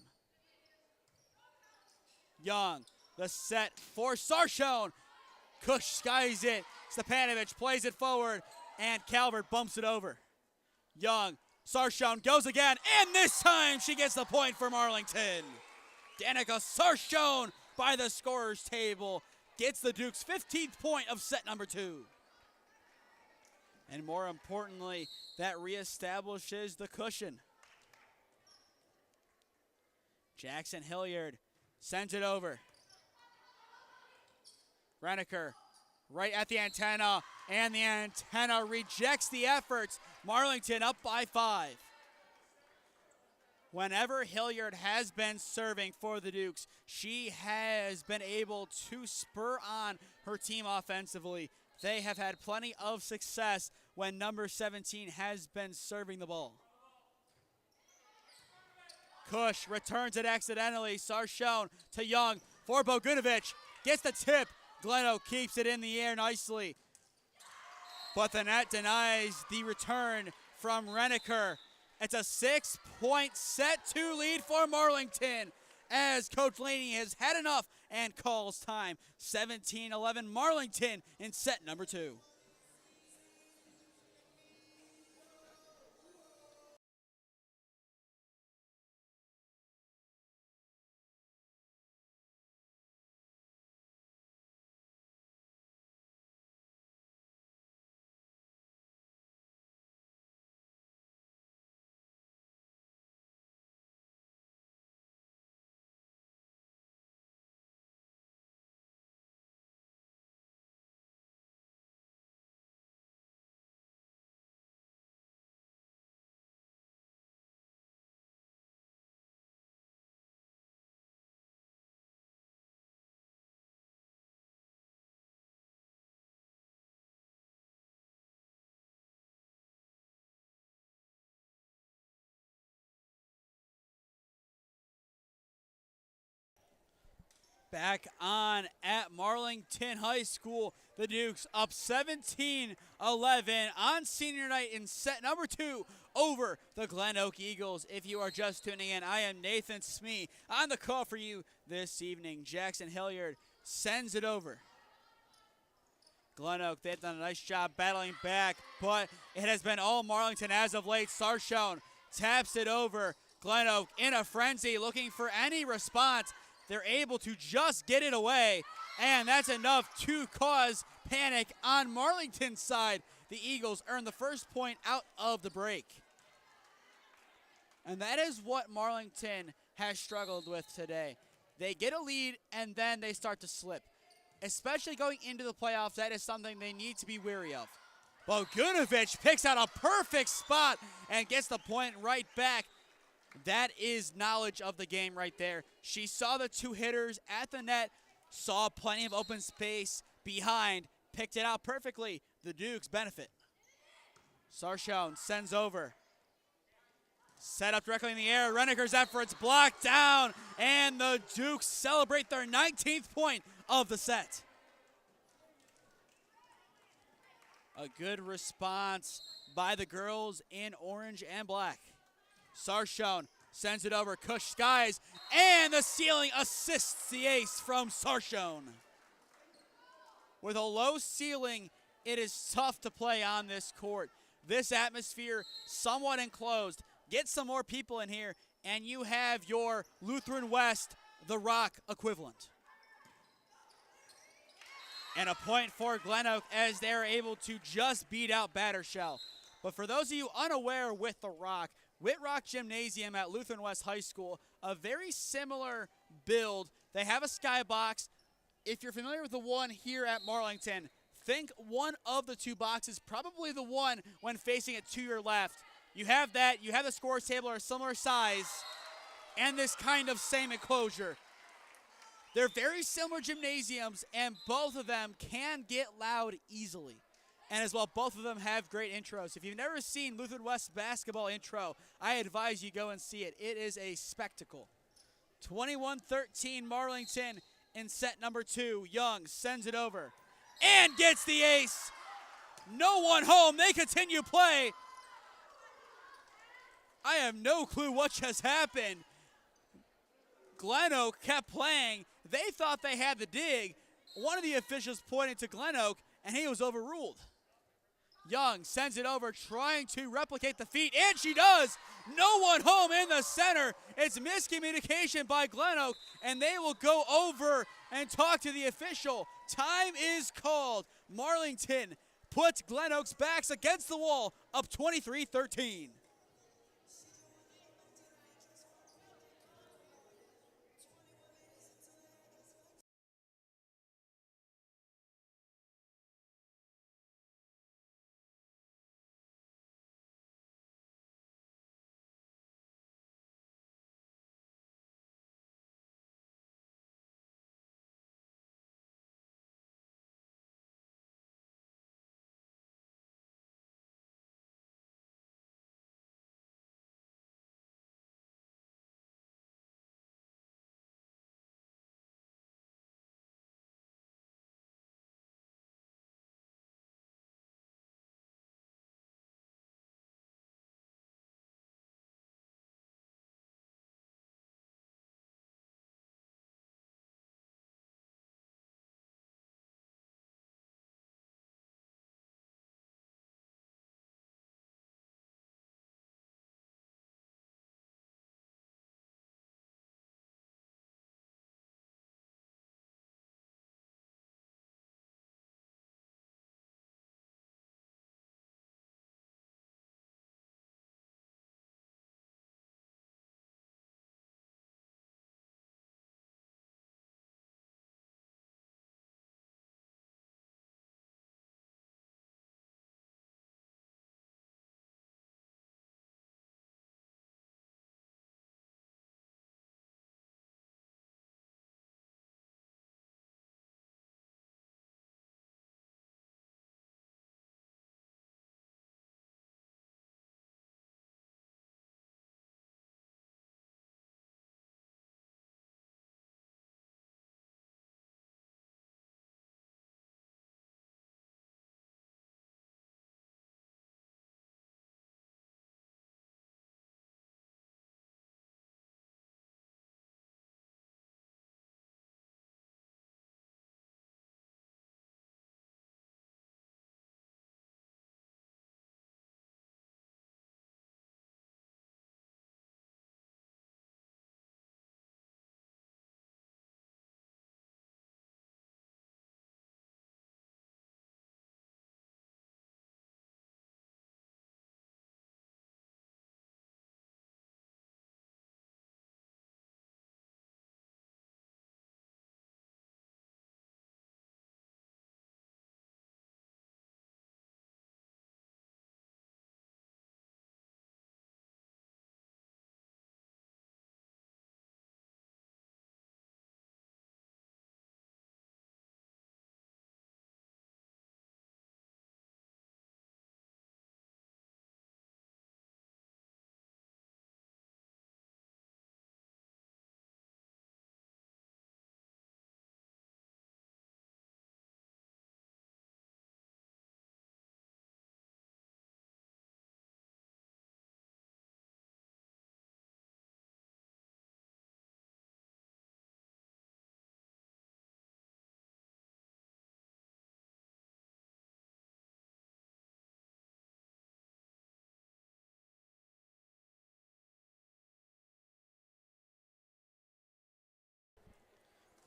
B: Young, the set for Sarshone. Kush skies it. Stepanovic plays it forward, and Calvert bumps it over. Young, Sarshone goes again, and this time she gets the point for Marlington. Danica Sarshone by the scorer's table gets the Dukes' 15th point of set number 2. And more importantly, that reestablishes the cushion. Jackson Hilliard sends it over. Reneker right at the antenna, and the antenna rejects the efforts. Marlington up by 5. Whenever Hilliard has been serving for the Dukes, she has been able to spur on her team offensively. They have had plenty of success when number 17 has been serving the ball. Kush returns it accidentally. Sarshone to Young for Bogunovic. Gets the tip. GlenOak keeps it in the air nicely. But the net denies the return from Reneker. It's a 6-point set 2 lead for Marlington as Coach Laney has had enough and calls time. 17-11 Marlington in set number 2. Back on at Marlington High School, the Dukes up 17-11 on senior night in set number 2 over the GlenOak Eagles. If you are just tuning in, I am Nathan Smee on the call for you this evening. Jackson Hilliard sends it over. GlenOak, they've done a nice job battling back, but it has been all Marlington as of late. Sarshone taps it over. GlenOak in a frenzy, looking for any response. They're able to just get it away, and that's enough to cause panic on Marlington's side. The Eagles earn the first point out of the break. And that is what Marlington has struggled with today. They get a lead, and then they start to slip. Especially going into the playoffs, that is something they need to be wary of. Bogunovic picks out a perfect spot and gets the point right back. That is knowledge of the game right there. She saw the two hitters at the net, saw plenty of open space behind, picked it out perfectly. The Dukes benefit. Sarshone sends over. Set up directly in the air. Renneker's efforts blocked down, and the Dukes celebrate their 19th point of the set. A good response by the girls in orange and black. Sarshone sends it over. Kush skies, and the ceiling assists the ace from Sarshone. With a low ceiling, it is tough to play on this court. This atmosphere, somewhat enclosed. Get some more people in here, and you have your Lutheran West, the Rock equivalent. And a point for GlenOak as they're able to just beat out Battershell. But for those of you unaware with the Rock, Whitrock Gymnasium at Lutheran West High School, a very similar build. They have a skybox. If you're familiar with the one here at Marlington, think one of the two boxes, probably the one when facing it to your left. You have that, you have the scores table are similar size, and this kind of same enclosure. They're very similar gymnasiums, and both of them can get loud easily. And as well, both of them have great intros. If you've never seen Lutheran West basketball intro, I advise you go and see it. It is a spectacle. 21-13 Marlington in set number 2. Young sends it over and gets the ace. No one home. They continue play. I have no clue what just happened. GlenOak kept playing. They thought they had the dig. One of the officials pointed to GlenOak, and he was overruled. Young sends it over, trying to replicate the feat, and she does. No one home in the center. It's miscommunication by GlenOak, and they will go over and talk to the official. Time is called. Marlington puts GlenOak's backs against the wall, up 23-13.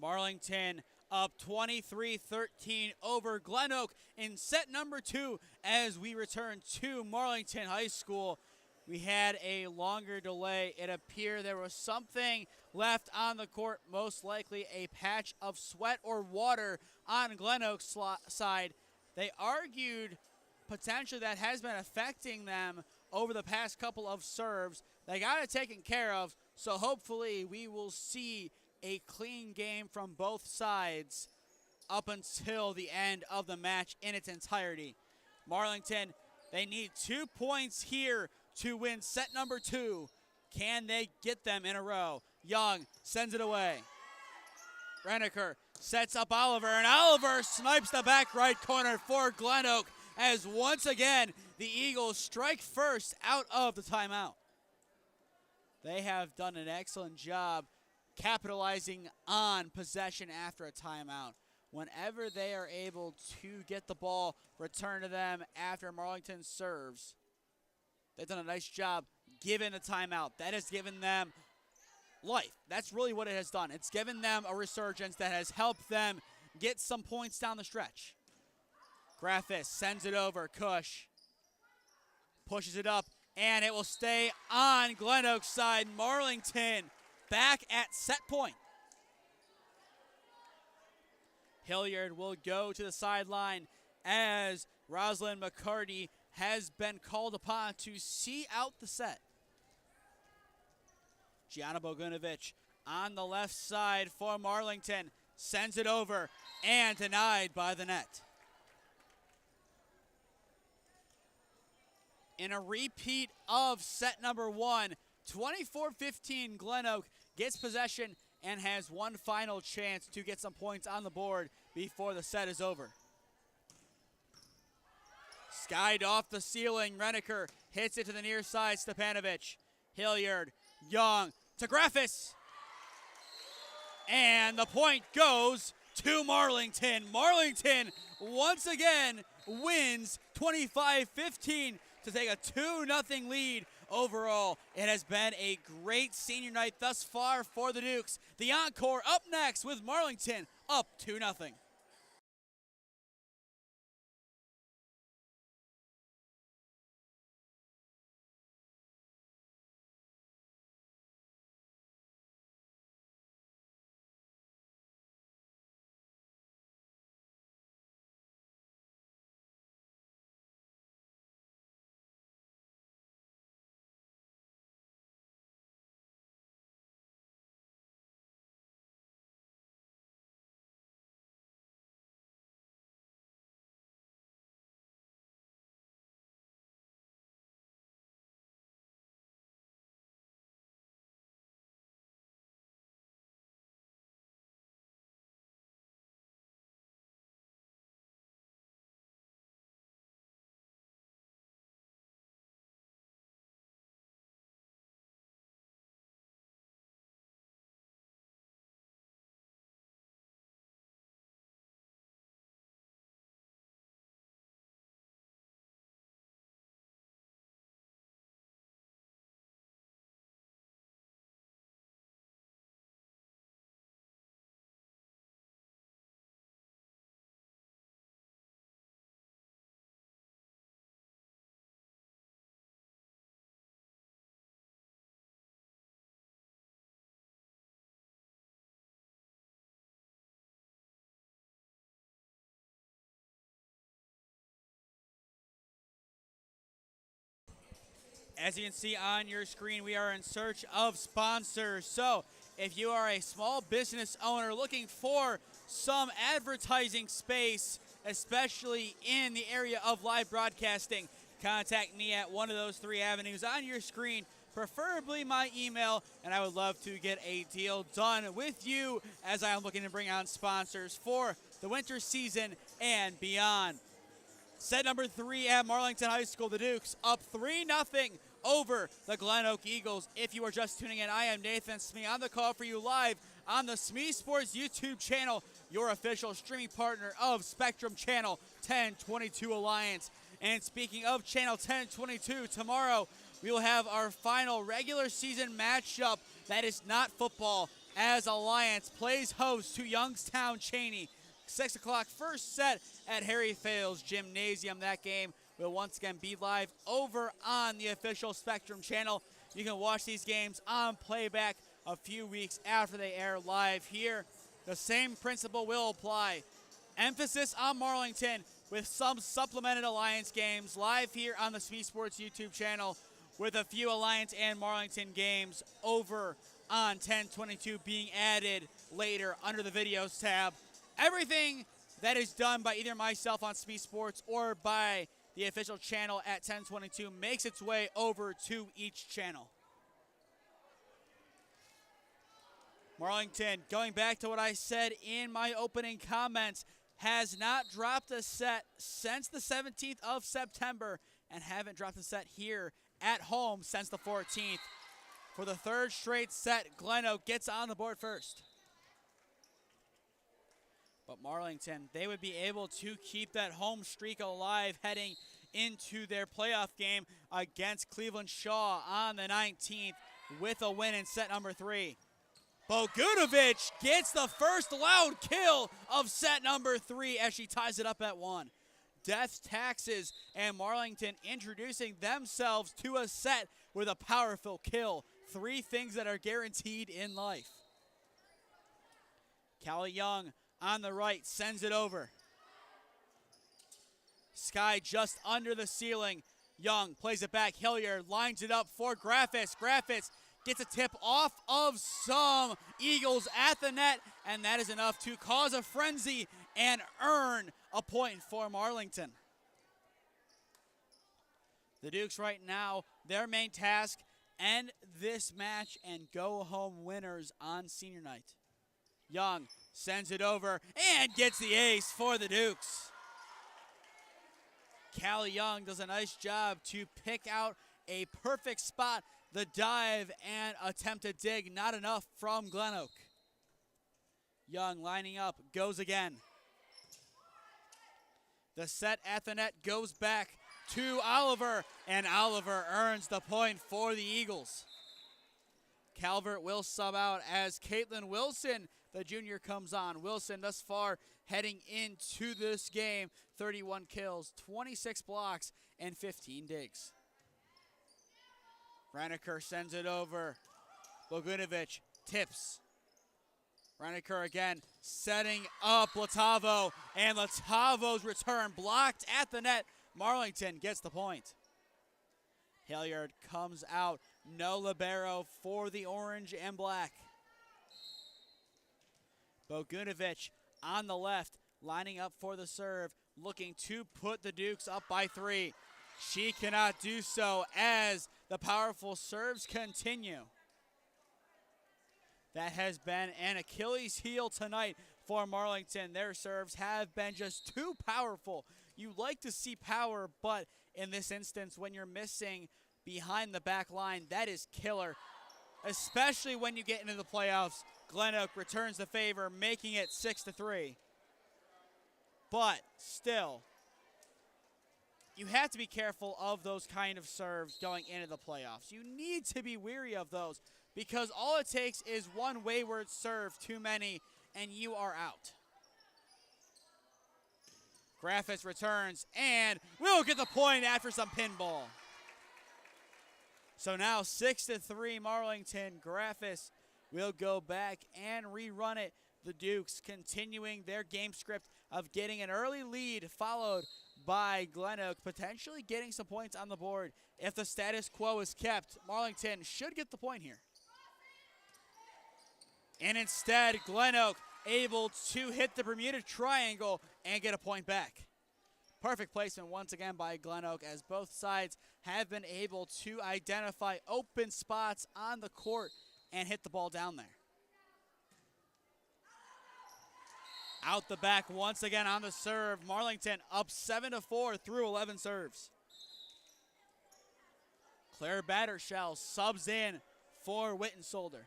B: Marlington up 23-13 over GlenOak in set number 2 as we return to Marlington High School. We had a longer delay. It appeared there was something left on the court, most likely a patch of sweat or water on GlenOak's side. They argued potentially that has been affecting them over the past couple of serves. They got it taken care of, so hopefully we will see a clean game from both sides up until the end of the match in its entirety. Marlington, they need 2 points here to win set number 2. Can they get them in a row? Young sends it away. Reneker sets up Oliver, and Oliver snipes the back right corner for GlenOak as once again the Eagles strike first out of the timeout. They have done an excellent job capitalizing on possession after a timeout. Whenever they are able to get the ball returned to them after Marlington serves, they've done a nice job given a timeout. That has given them life. That's really what it has done. It's given them a resurgence that has helped them get some points down the stretch. Graffis sends it over. Cush pushes it up, and it will stay on GlenOak's side. Marlington back at set point. Hilliard will go to the sideline as Rosalind McCarty has been called upon to see out the set. Gianna Bogunovic on the left side for Marlington sends it over and denied by the net. In a repeat of set number 1, 24-15, GlenOak gets possession and has one final chance to get some points on the board before the set is over. Skied off the ceiling, Reneker hits it to the near side, Stepanovic. Hilliard, Young to Graffis. And the point goes to Marlington. Marlington once again wins 25-15 to take a 2-0 lead. Overall, it has been a great senior night thus far for the Dukes. The encore up next with Marlington up 2-0. As you can see on your screen, we are in search of sponsors. So if you are a small business owner looking for some advertising space, especially in the area of live broadcasting, contact me at one of those 3 avenues on your screen, preferably my email, and I would love to get a deal done with you as I am looking to bring on sponsors for the winter season and beyond. Set number 3 at Marlington High School, the Dukes up 3-0 over the GlenOak Eagles. If you are just tuning in, I am Nathan Smee on the call for you live on the SmeeSports YouTube channel, your official streaming partner of Spectrum Channel 1022 Alliance. And speaking of Channel 1022, tomorrow we will have our final regular season matchup that is not football. as Alliance plays host to Youngstown Cheney. 6 o'clock first set at Harry Fales Gymnasium. That game will once again be live over on the official Spectrum channel. You can watch these games on playback a few weeks after they air live here. The same principle will apply. Emphasis on Marlington with some supplemented Alliance games live here on the SmeeSports YouTube channel, with a few Alliance and Marlington games over on 1022 being added later under the videos tab. Everything that is done by either myself on SmeeSports or by the official channel at 1022 makes its way over to each channel. Marlington, going back to what I said in my opening comments, has not dropped a set since the 17th of September and haven't dropped a set here at home since the 14th. For the third straight set, GlenOak gets on the board first. But Marlington, they would be able to keep that home streak alive heading into their playoff game against Cleveland Shaw on the 19th with a win in set number 3. Bogunovic gets the first loud kill of set number 3 as she ties it up at 1. Death Taxes and Marlington introducing themselves to a set with a powerful kill. 3 things that are guaranteed in life. Callie Young on the right sends it over. Sky just under the ceiling. Young plays it back. Hilliard lines it up for Graffis. Graffis gets a tip off of some Eagles at the net, and that is enough to cause a frenzy and earn a point for Marlington. The Dukes right now, their main task, end this match and go home winners on senior night. Young sends it over and gets the ace for the Dukes. Callie Young does a nice job to pick out a perfect spot. The dive and attempt to dig, not enough from GlenOak. Young lining up, goes again. The set at the net goes back to Oliver, and Oliver earns the point for the Eagles. Calvert will sub out as Caitlin Wilson, the junior, comes on. Wilson thus far heading into this game, 31 kills, 26 blocks, and 15 digs. Raniker sends it over. Bogunovic tips. Raniker again setting up Latavo, and Latavo's return blocked at the net. Marlington gets the point. Hilliard comes out. No libero for the orange and black. Bogunovic on the left, lining up for the serve, looking to put the Dukes up by 3. She cannot do so as the powerful serves continue. That has been an Achilles heel tonight for Marlington. Their serves have been just too powerful. You like to see power, but in this instance, when you're missing behind the back line, that is killer, especially when you get into the playoffs. GlenOak returns the favor, making it 6-3. But still, you have to be careful of those kind of serves going into the playoffs. You need to be wary of those because all it takes is one wayward serve too many and you are out. Graffis returns and will get the point after some pinball. So now 6-3 Marlington. Graffis will go back and rerun it. The Dukes continuing their game script of getting an early lead, followed by GlenOak potentially getting some points on the board. If the status quo is kept, Marlington should get the point here. And instead, GlenOak able to hit the Bermuda Triangle and get a point back. Perfect placement once again by GlenOak as both sides have been able to identify open spots on the court and hit the ball down there. Out the back once again on the serve. Marlington up 7-4 through 11 serves. Claire Battershell subs in for Wittensolder.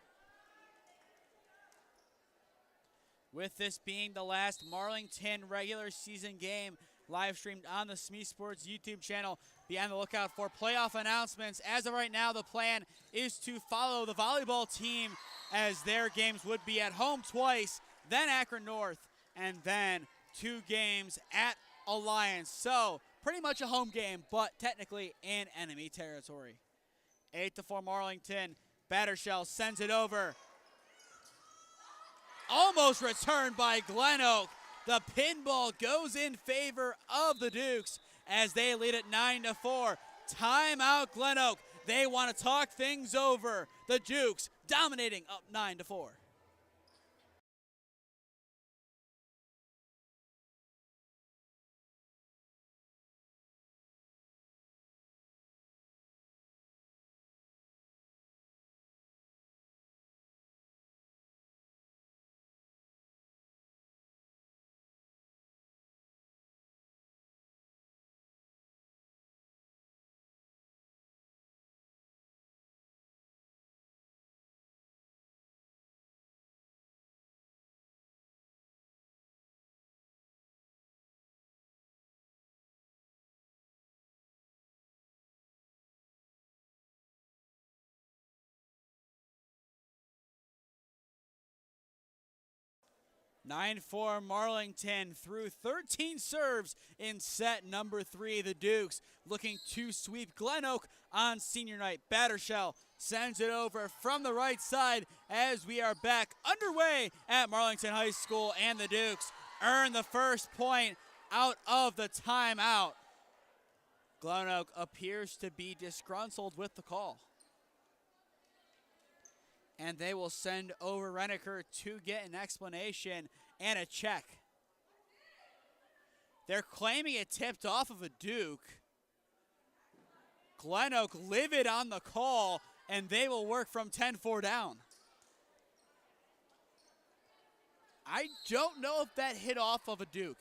B: With this being the last Marlington regular season game live streamed on the SmeeSports YouTube channel. Be on the lookout for playoff announcements. As of right now, the plan is to follow the volleyball team as their games would be at home twice, then Akron North, and then 2 games at Alliance. So pretty much a home game, but technically in enemy territory. 8-4 Marlington. Battershell sends it over. Almost returned by GlenOak. The pinball goes in favor of the Dukes as they lead it 9-4. Timeout GlenOak. They want to talk things over. The Dukes dominating up 9-4. (9-4) Marlington through 13 serves in set number 3. The Dukes looking to sweep GlenOak on senior night. Battershell sends it over from the right side as we are back underway at Marlington High School, and the Dukes earn the first point out of the timeout. GlenOak appears to be disgruntled with the call, and they will send over Reneker to get an explanation and a check. They're claiming it tipped off of a Duke. GlenOak livid on the call, and they will work from 10-4 down. I don't know if that hit off of a Duke.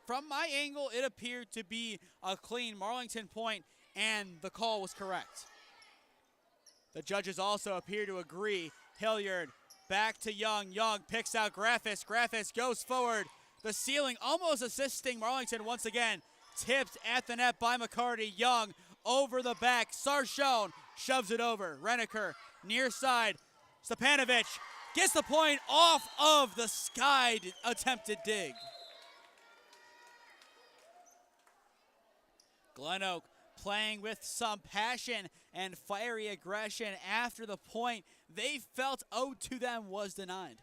B: From my angle, it appeared to be a clean Marlington point, and the call was correct. The judges also appear to agree. Hilliard back to Young. Young picks out Graffis. Graffis goes forward. The ceiling almost assisting Marlington once again. Tipped at the net by McCarty. Young over the back. Sarshone shoves it over. Reneker near side. Stepanovic gets the point off of the sky attempted dig. GlenOak playing with some passion and fiery aggression after the point they felt owed to them was denied.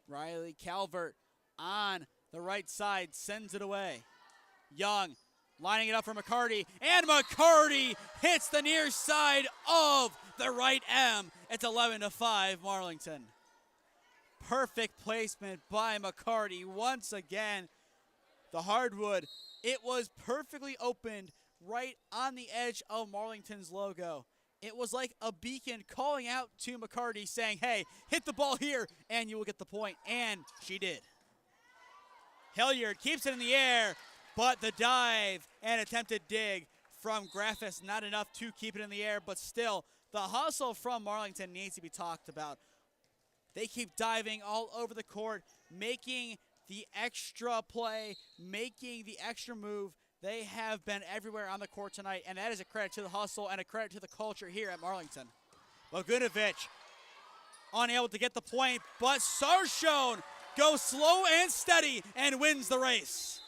B: Riley Calvert on the right side sends it away. Young lining it up for McCarty, and McCarty hits the near side of the right M. It's 11-5 Marlington. Perfect placement by McCarty once again. The hardwood, it was perfectly opened right on the edge of Marlington's logo. It was like a beacon calling out to McCarty saying, hey, hit the ball here and you will get the point, and she did. Hilliard keeps it in the air, but the dive and attempted dig from Graffis, not enough to keep it in the air, but still, the hustle from Marlington needs to be talked about. They keep diving all over the court, making the extra play, making the extra move. They have been everywhere on the court tonight, and that is a credit to the hustle and a credit to the culture here at Marlington. Bogunovic unable to get the point, but Sarshone goes slow and steady and wins the race.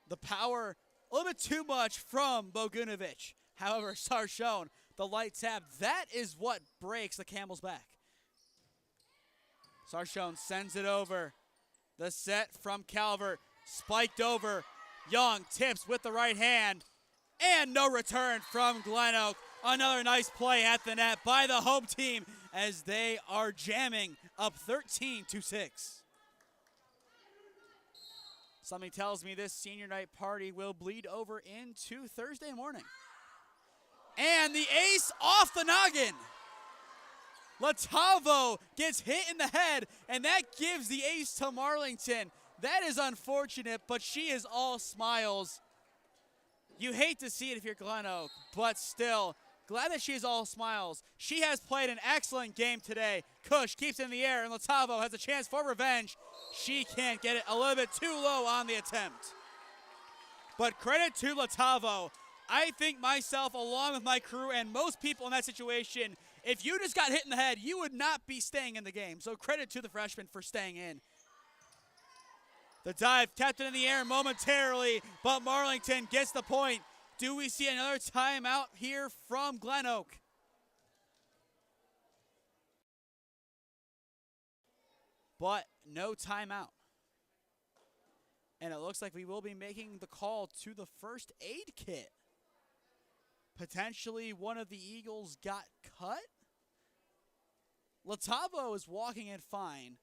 B: The power, a little bit too much from Bogunovic. However, Sarshone, the light tap, that is what breaks the camel's back. Sarshone sends it over. The set from Calvert, spiked over. Young tips with the right hand, and no return from GlenOak. Another nice play at the net by the home team as they are jamming up 13-6. Something tells me this senior night party will bleed over into Thursday morning. And the ace off the noggin. Latavo gets hit in the head, and that gives the ace to Marlington. That is unfortunate, but she is all smiles. You hate to see it if you're GlenOak, but still, Glad that she is all smiles. She has played an excellent game today. Kush keeps it in the air, and Latavo has a chance for revenge. She can't get it, a little bit too low on the attempt. But credit to Latavo. I think myself, along with my crew and most people in that situation, if you just got hit in the head, you would not be staying in the game. So credit to the freshman for staying in. The dive kept it in the air momentarily, but Marlington gets the point. Do we see another timeout here from GlenOak? But no timeout. And it looks like we will be making the call to the first aid kit. Potentially one of the Eagles got cut. Latavo is walking in fine.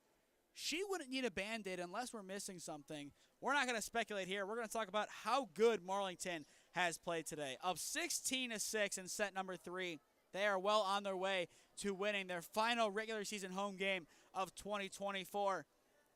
B: She wouldn't need a Band-Aid unless we're missing something. We're not going to speculate here. We're going to talk about how good Marlington has played today. Up 16-6 in set number 3. They are well on their way to winning their final regular season home game of 2024.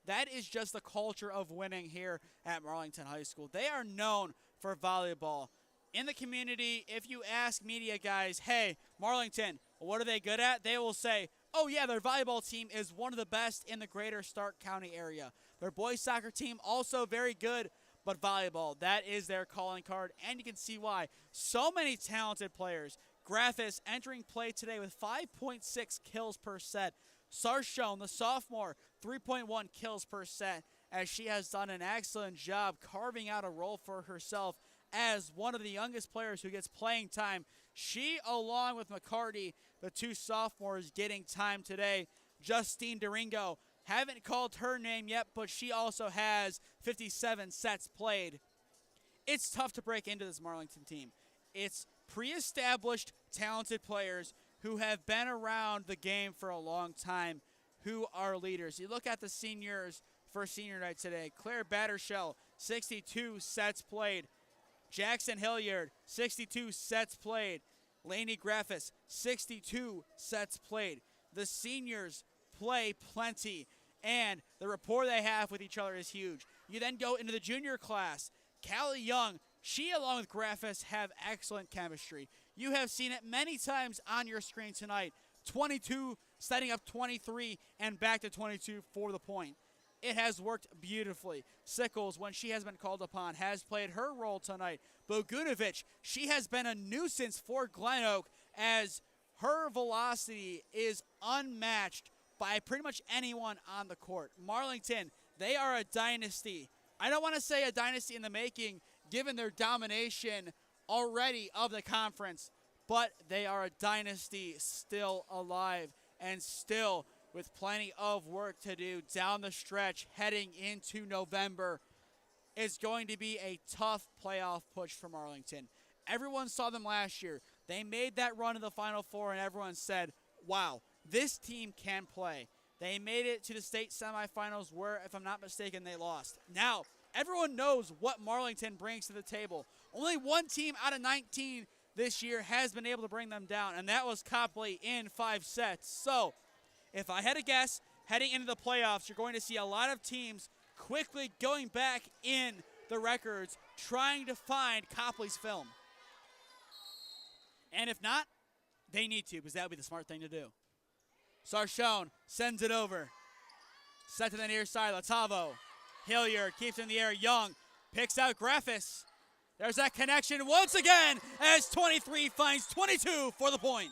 B: That is just the culture of winning here at Marlington High School. They are known for volleyball. In the community, if you ask media guys, hey, Marlington, what are they good at? They will say, oh yeah, their volleyball team is one of the best in the greater Stark County area. Their boys soccer team also very good, but volleyball, that is their calling card, and you can see why. So many talented players. Graphis entering play today with 5.6 kills per set. Sarshone, the sophomore, 3.1 kills per set, as she has done an excellent job carving out a role for herself as one of the youngest players who gets playing time. She, along with McCarty, the two sophomores, getting time today. Justine Doringo, haven't called her name yet, but she also has 57 sets played. It's tough to break into this Marlington team. It's pre-established, talented players who have been around the game for a long time, who are leaders. You look at the seniors for senior night today. Claire Battershell, 62 sets played. Jackson Hilliard, 62 sets played. Lainey Graphis, 62 sets played. The seniors play plenty, and the rapport they have with each other is huge. You then go into the junior class. Callie Young, she along with Graphis have excellent chemistry. You have seen it many times on your screen tonight. 22, setting up 23, and back to 22 for the point. It has worked beautifully. Sickles, when she has been called upon, has played her role tonight. Bogunovic, she has been a nuisance for GlenOak as her velocity is unmatched by pretty much anyone on the court. Marlington, they are a dynasty. I don't want to say a dynasty in the making, given their domination already of the conference, but they are a dynasty still alive and still with plenty of work to do down the stretch heading into November. It's going to be a tough playoff push for Marlington. Everyone saw them last year. They made that run to the Final Four, and everyone said, wow, this team can play. They made it to the state semifinals where, if I'm not mistaken, they lost. Now, everyone knows what Marlington brings to the table. Only one team out of 19 this year has been able to bring them down, and that was Copley in 5 sets. So, if I had to guess, heading into the playoffs, you're going to see a lot of teams quickly going back in the records, trying to find Copley's film. And if not, they need to, because that would be the smart thing to do. Sarshone sends it over. Set to the near side, Latavo. Hilliard keeps it in the air. Young picks out Graphis. There's that connection once again as 23 finds 22 for the point.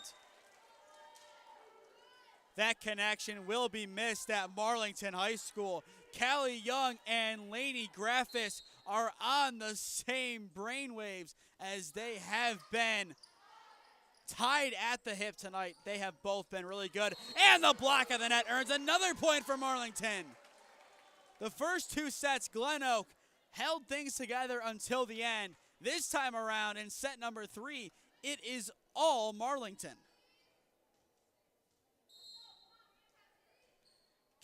B: That connection will be missed at Marlington High School. Callie Young and Lainey Graphis are on the same brainwaves as they have been tied at the hip tonight. They have both been really good. And the block of the net earns another point for Marlington. The first 2 sets, GlenOak held things together until the end. This time around in set number 3, it is all Marlington.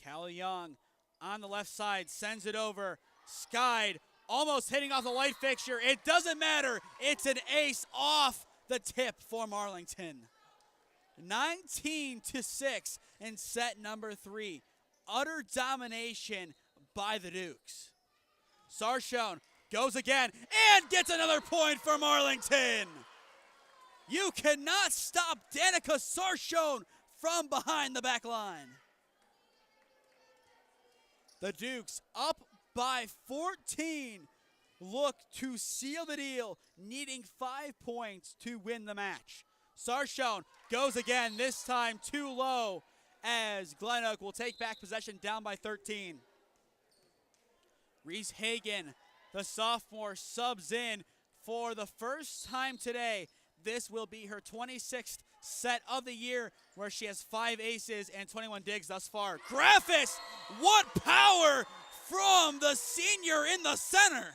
B: Callie Young on the left side sends it over. Skied, almost hitting off the light fixture. It doesn't matter. It's an ace off the tip for Marlington. 19-6 in set number 3. Utter domination by the Dukes. Sarshone goes again and gets another point for Marlington. You cannot stop Danica Sarchone from behind the back line. The Dukes up by 14 look to seal the deal, needing 5 points to win the match. Sarchone goes again, this time too low, as GlenOak will take back possession down by 13. Reese Hagen, the sophomore, subs in for the first time today. This will be her 26th set of the year, where she has 5 aces and 21 digs thus far. Graffis, what power from the senior in the center.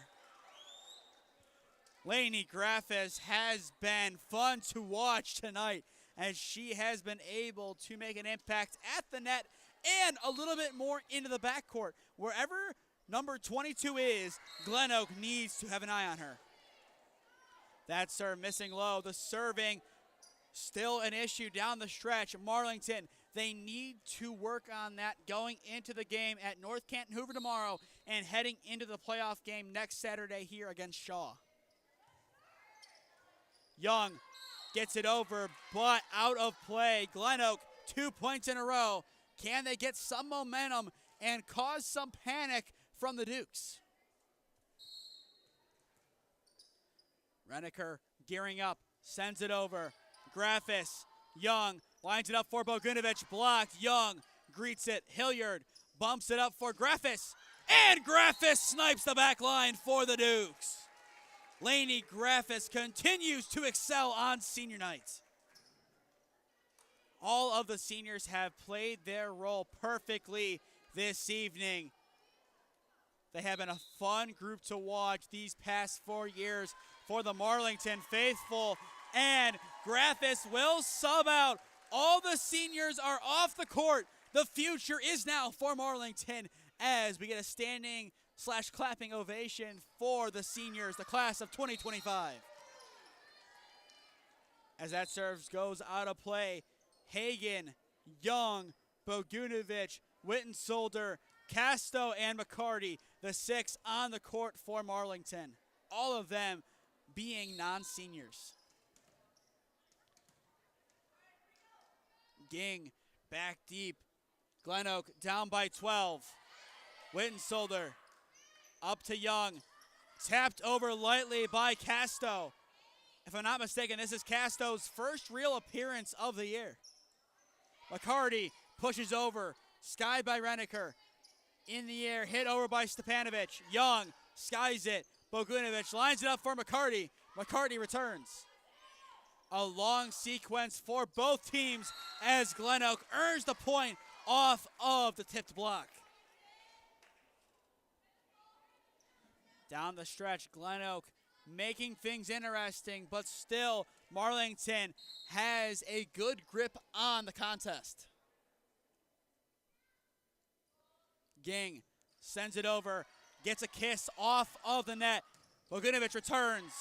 B: Lainey Graffis has been fun to watch tonight, as she has been able to make an impact at the net and a little bit more into the backcourt. Wherever number 22 is, GlenOak needs to have an eye on her. That serve missing low. The serving still an issue down the stretch. Marlington, they need to work on that going into the game at North Canton Hoover tomorrow and heading into the playoff game next Saturday here against Shaw. Young gets it over, but out of play. GlenOak, 2 points in a row. Can they get some momentum and cause some panic from the Dukes? Reniker gearing up, sends it over. Graffis, Young, lines it up for Bogunovic, blocked. Young greets it. Hilliard bumps it up for Graffis, and Graffis snipes the back line for the Dukes. Lainey Graffis continues to excel on senior night. All of the seniors have played their role perfectly this evening. They have been a fun group to watch these past 4 years for the Marlington faithful, and Graffis will sub out. All the seniors are off the court. The future is now for Marlington, as we get a standing / clapping ovation for the seniors, the class of 2025. As that serve goes out of play, Hagen, Young, Bogunovic, Wittensolder, Casto, and McCarty, the 6 on the court for Marlington. All of them being non-seniors. Ging back deep. GlenOak down by 12. Wittensolder up to Young. Tapped over lightly by Casto. If I'm not mistaken, this is Casto's first real appearance of the year. McCarty pushes over. Skied by Reniker. In the air, hit over by Stepanovic. Young skies it. Bogunovic lines it up for McCarty. McCarty returns. A long sequence for both teams as GlenOak earns the point off of the tipped block. Down the stretch, GlenOak making things interesting, but still Marlington has a good grip on the contest. Ging sends it over, gets a kiss off of the net. Bogunovic returns.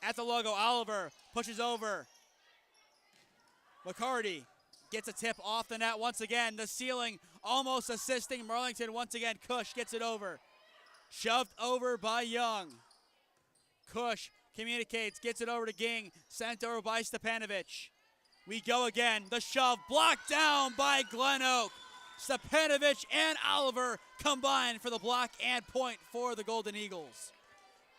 B: At the logo, Oliver pushes over. McCarty gets a tip off the net once again. The ceiling almost assisting Marlington once again. Cush gets it over. Shoved over by Young. Cush communicates, gets it over to Ging. Sent over by Stepanovic. We go again. The shove blocked down by GlenOak. Stepanovic and Oliver combine for the block and point for the Golden Eagles.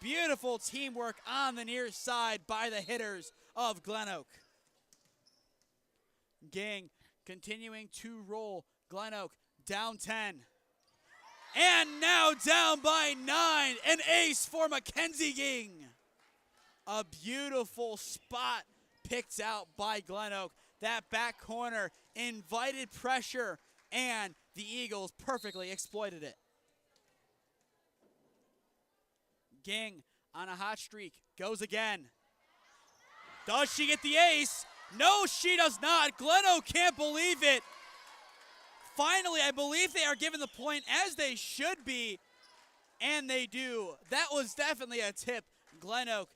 B: Beautiful teamwork on the near side by the hitters of GlenOak. Ging continuing to roll. GlenOak down 10. And now down by 9. An ace for Mackenzie Ging. A beautiful spot picked out by GlenOak. That back corner invited pressure, and the Eagles perfectly exploited it. Ging on a hot streak, goes again. Does she get the ace? No, she does not. GlenOak can't believe it. Finally, I believe they are given the point, as they should be, and they do. That was definitely a tip. GlenOak,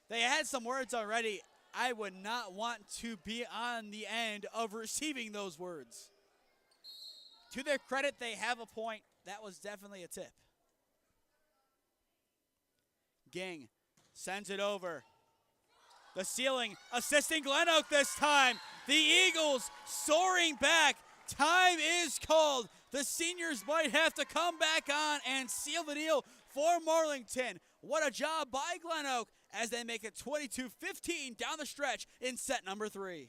B: they had some words already. I would not want to be on the end of receiving those words. To their credit, they have a point. That was definitely a tip. Ging sends it over. The ceiling assisting GlenOak this time. The Eagles soaring back. Time is called. The seniors might have to come back on and seal the deal for Marlington. What a job by GlenOak as they make it 22-15 down the stretch in set number 3.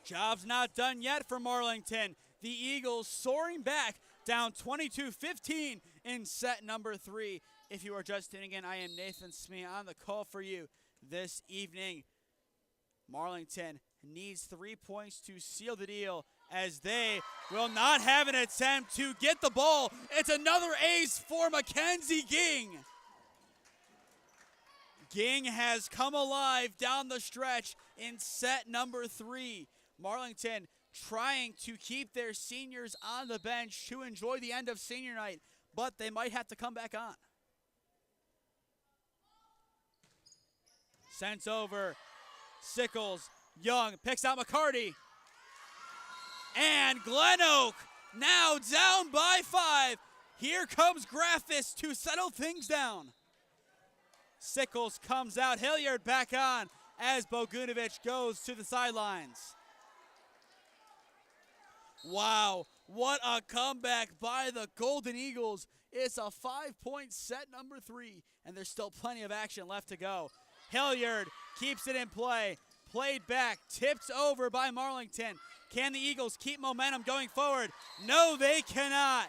B: Job's not done yet for Marlington. The Eagles soaring back down 22-15 in set number 3. If you are just tuning in, I am Nathan Smee on the call for you this evening. Marlington needs 3 points to seal the deal as they will not have an attempt to get the ball. It's another ace for Mackenzie Ging. Ging has come alive down the stretch in set number 3. Marlington trying to keep their seniors on the bench to enjoy the end of senior night, but they might have to come back on. Sent over, Sickles, Young picks out McCarty. And GlenOak now down by 5. Here comes Graffis to settle things down. Sickles comes out, Hilliard back on as Bogunovic goes to the sidelines. Wow, what a comeback by the Golden Eagles. It's a 5-point set number 3, and there's still plenty of action left to go. Hilliard keeps it in play, played back, tipped over by Marlington. Can the Eagles keep momentum going forward? No, they cannot.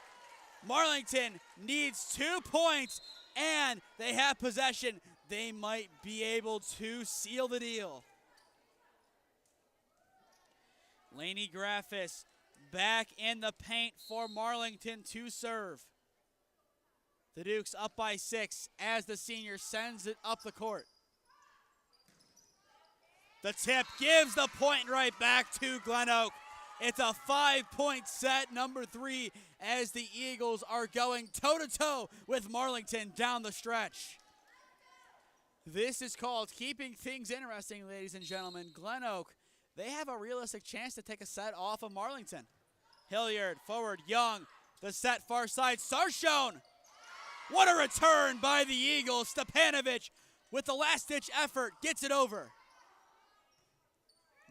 B: Marlington needs 2 points, and they have possession. They might be able to seal the deal. Laney Graffis back in the paint for Marlington to serve. The Dukes up by 6 as the senior sends it up the court. The tip gives the point right back to GlenOak. It's a 5-point set number 3 as the Eagles are going toe-to-toe with Marlington down the stretch. This is called keeping things interesting, ladies and gentlemen. GlenOak, they have a realistic chance to take a set off of Marlington. Hilliard, forward, Young, the set far side, Sarshone. What a return by the Eagles. Stepanovic with the last-ditch effort gets it over.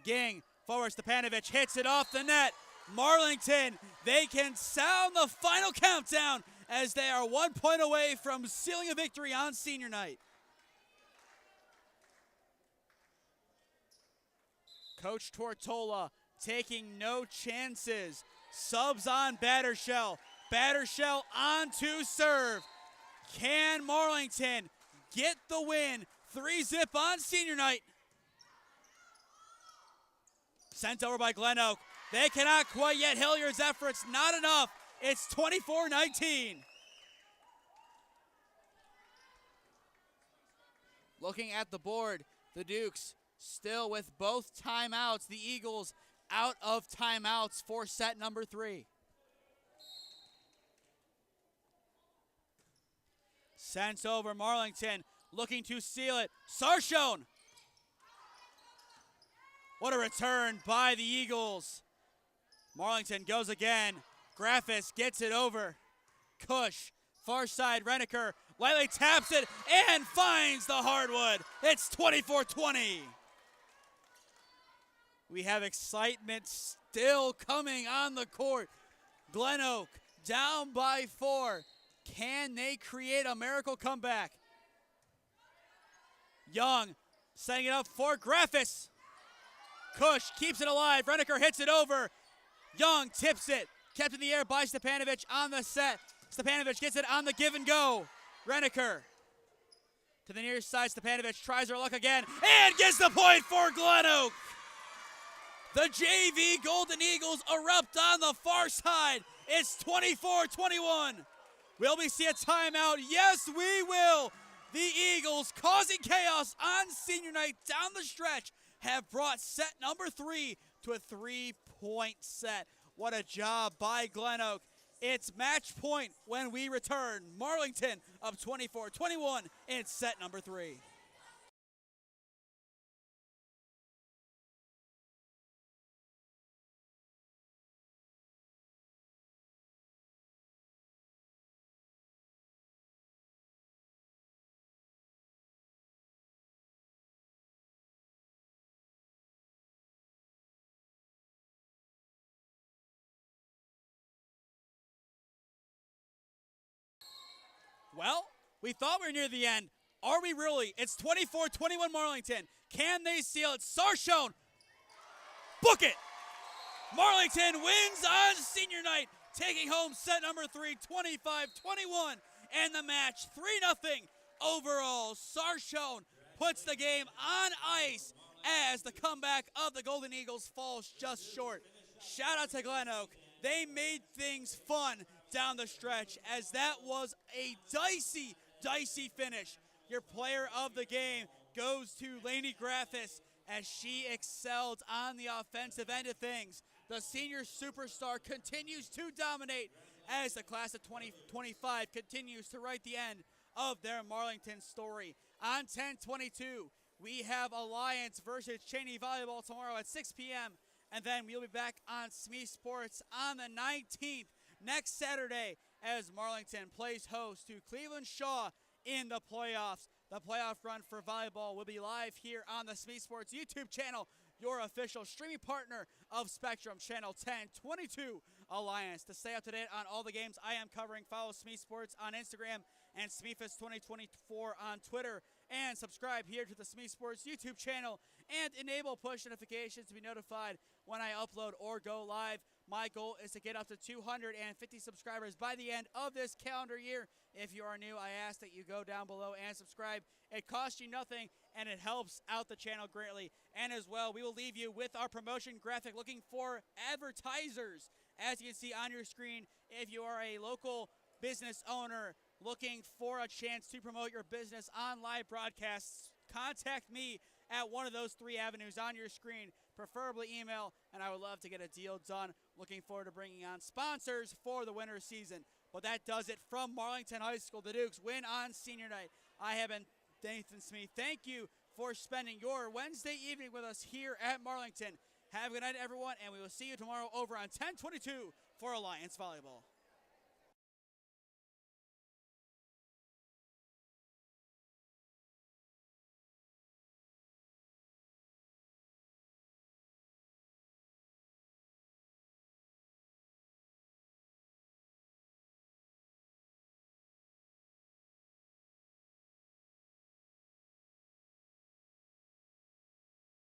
B: Ging, forward, Stepanovic hits it off the net. Marlington, they can sound the final countdown as they are 1 point away from sealing a victory on senior night. Coach Tortola taking no chances. Subs on Battershell. Battershell on to serve. Can Marlington get the win? 3-zip on senior night. Sent over by GlenOak. They cannot quite yet. Hilliard's efforts not enough. It's 24-19. Looking at the board, the Dukes still with both timeouts. The Eagles out of timeouts for set number 3. Sent over, Marlington looking to seal it. Sarshone. What a return by the Eagles. Marlington goes again. Graffis gets it over. Cush, far side, Reneker. Lightly taps it and finds the hardwood. It's 24-20. We have excitement still coming on the court. GlenOak down by 4. Can they create a miracle comeback? Young setting it up for Graffis. Cush keeps it alive. Reneker hits it over. Young tips it. Kept in the air by Stepanovic on the set. Stepanovic gets it on the give and go. Reneker to the near side. Stepanovic tries her luck again and gets the point for GlenOak. The JV Golden Eagles erupt on the far side. It's 24-21. Will we see a timeout? Yes, we will. The Eagles, causing chaos on senior night down the stretch, have brought set number 3 to a 3-point set. What a job by GlenOak. It's match point when we return. Marlington up 24-21 in set number 3. Well, we thought we were near the end. Are we really? It's 24-21 Marlington. Can they seal it? Sarshone, book it! Marlington wins on senior night, taking home set number 3, 25-21, and the match 3-0 overall. Sarshone puts the game on ice as the comeback of the Golden Eagles falls just short. Shout out to GlenOak. They made things fun down the stretch, as that was a dicey finish. Your player of the game goes to Lainey Graffis, as she excelled on the offensive end of things. The senior superstar continues to dominate as the class of 2025 continues to write the end of their Marlington story. On 10/22, we have Alliance versus Cheney Volleyball tomorrow at 6 p.m. And then we'll be back on SmeeSports on the 19th, next Saturday, as Marlington plays host to Cleveland Shaw in the playoffs. The playoff run for volleyball will be live here on the SmeeSports YouTube channel, your official streaming partner of Spectrum Channel 1022 Alliance. To stay up to date on all the games I am covering, follow SmeeSports on Instagram and SmeeFest 2024 on Twitter, and subscribe here to the SmeeSports YouTube channel and enable push notifications to be notified when I upload or go live. My goal is to get up to 250 subscribers by the end of this calendar year. If you are new, I ask that you go down below and subscribe. It costs you nothing, and it helps out the channel greatly. And as well, we will leave you with our promotion graphic looking for advertisers. As you can see on your screen, if you are a local business owner looking for a chance to promote your business on live broadcasts, contact me at one of those 3 avenues on your screen, preferably email, and I would love to get a deal done. Looking forward to bringing on sponsors for the winter season. But that does it from Marlington High School. The Dukes win on senior night. I have been Nathan Smee. Thank you for spending your Wednesday evening with us here at Marlington. Have a good night, everyone, and we will see you tomorrow over on 1022 for Alliance Volleyball.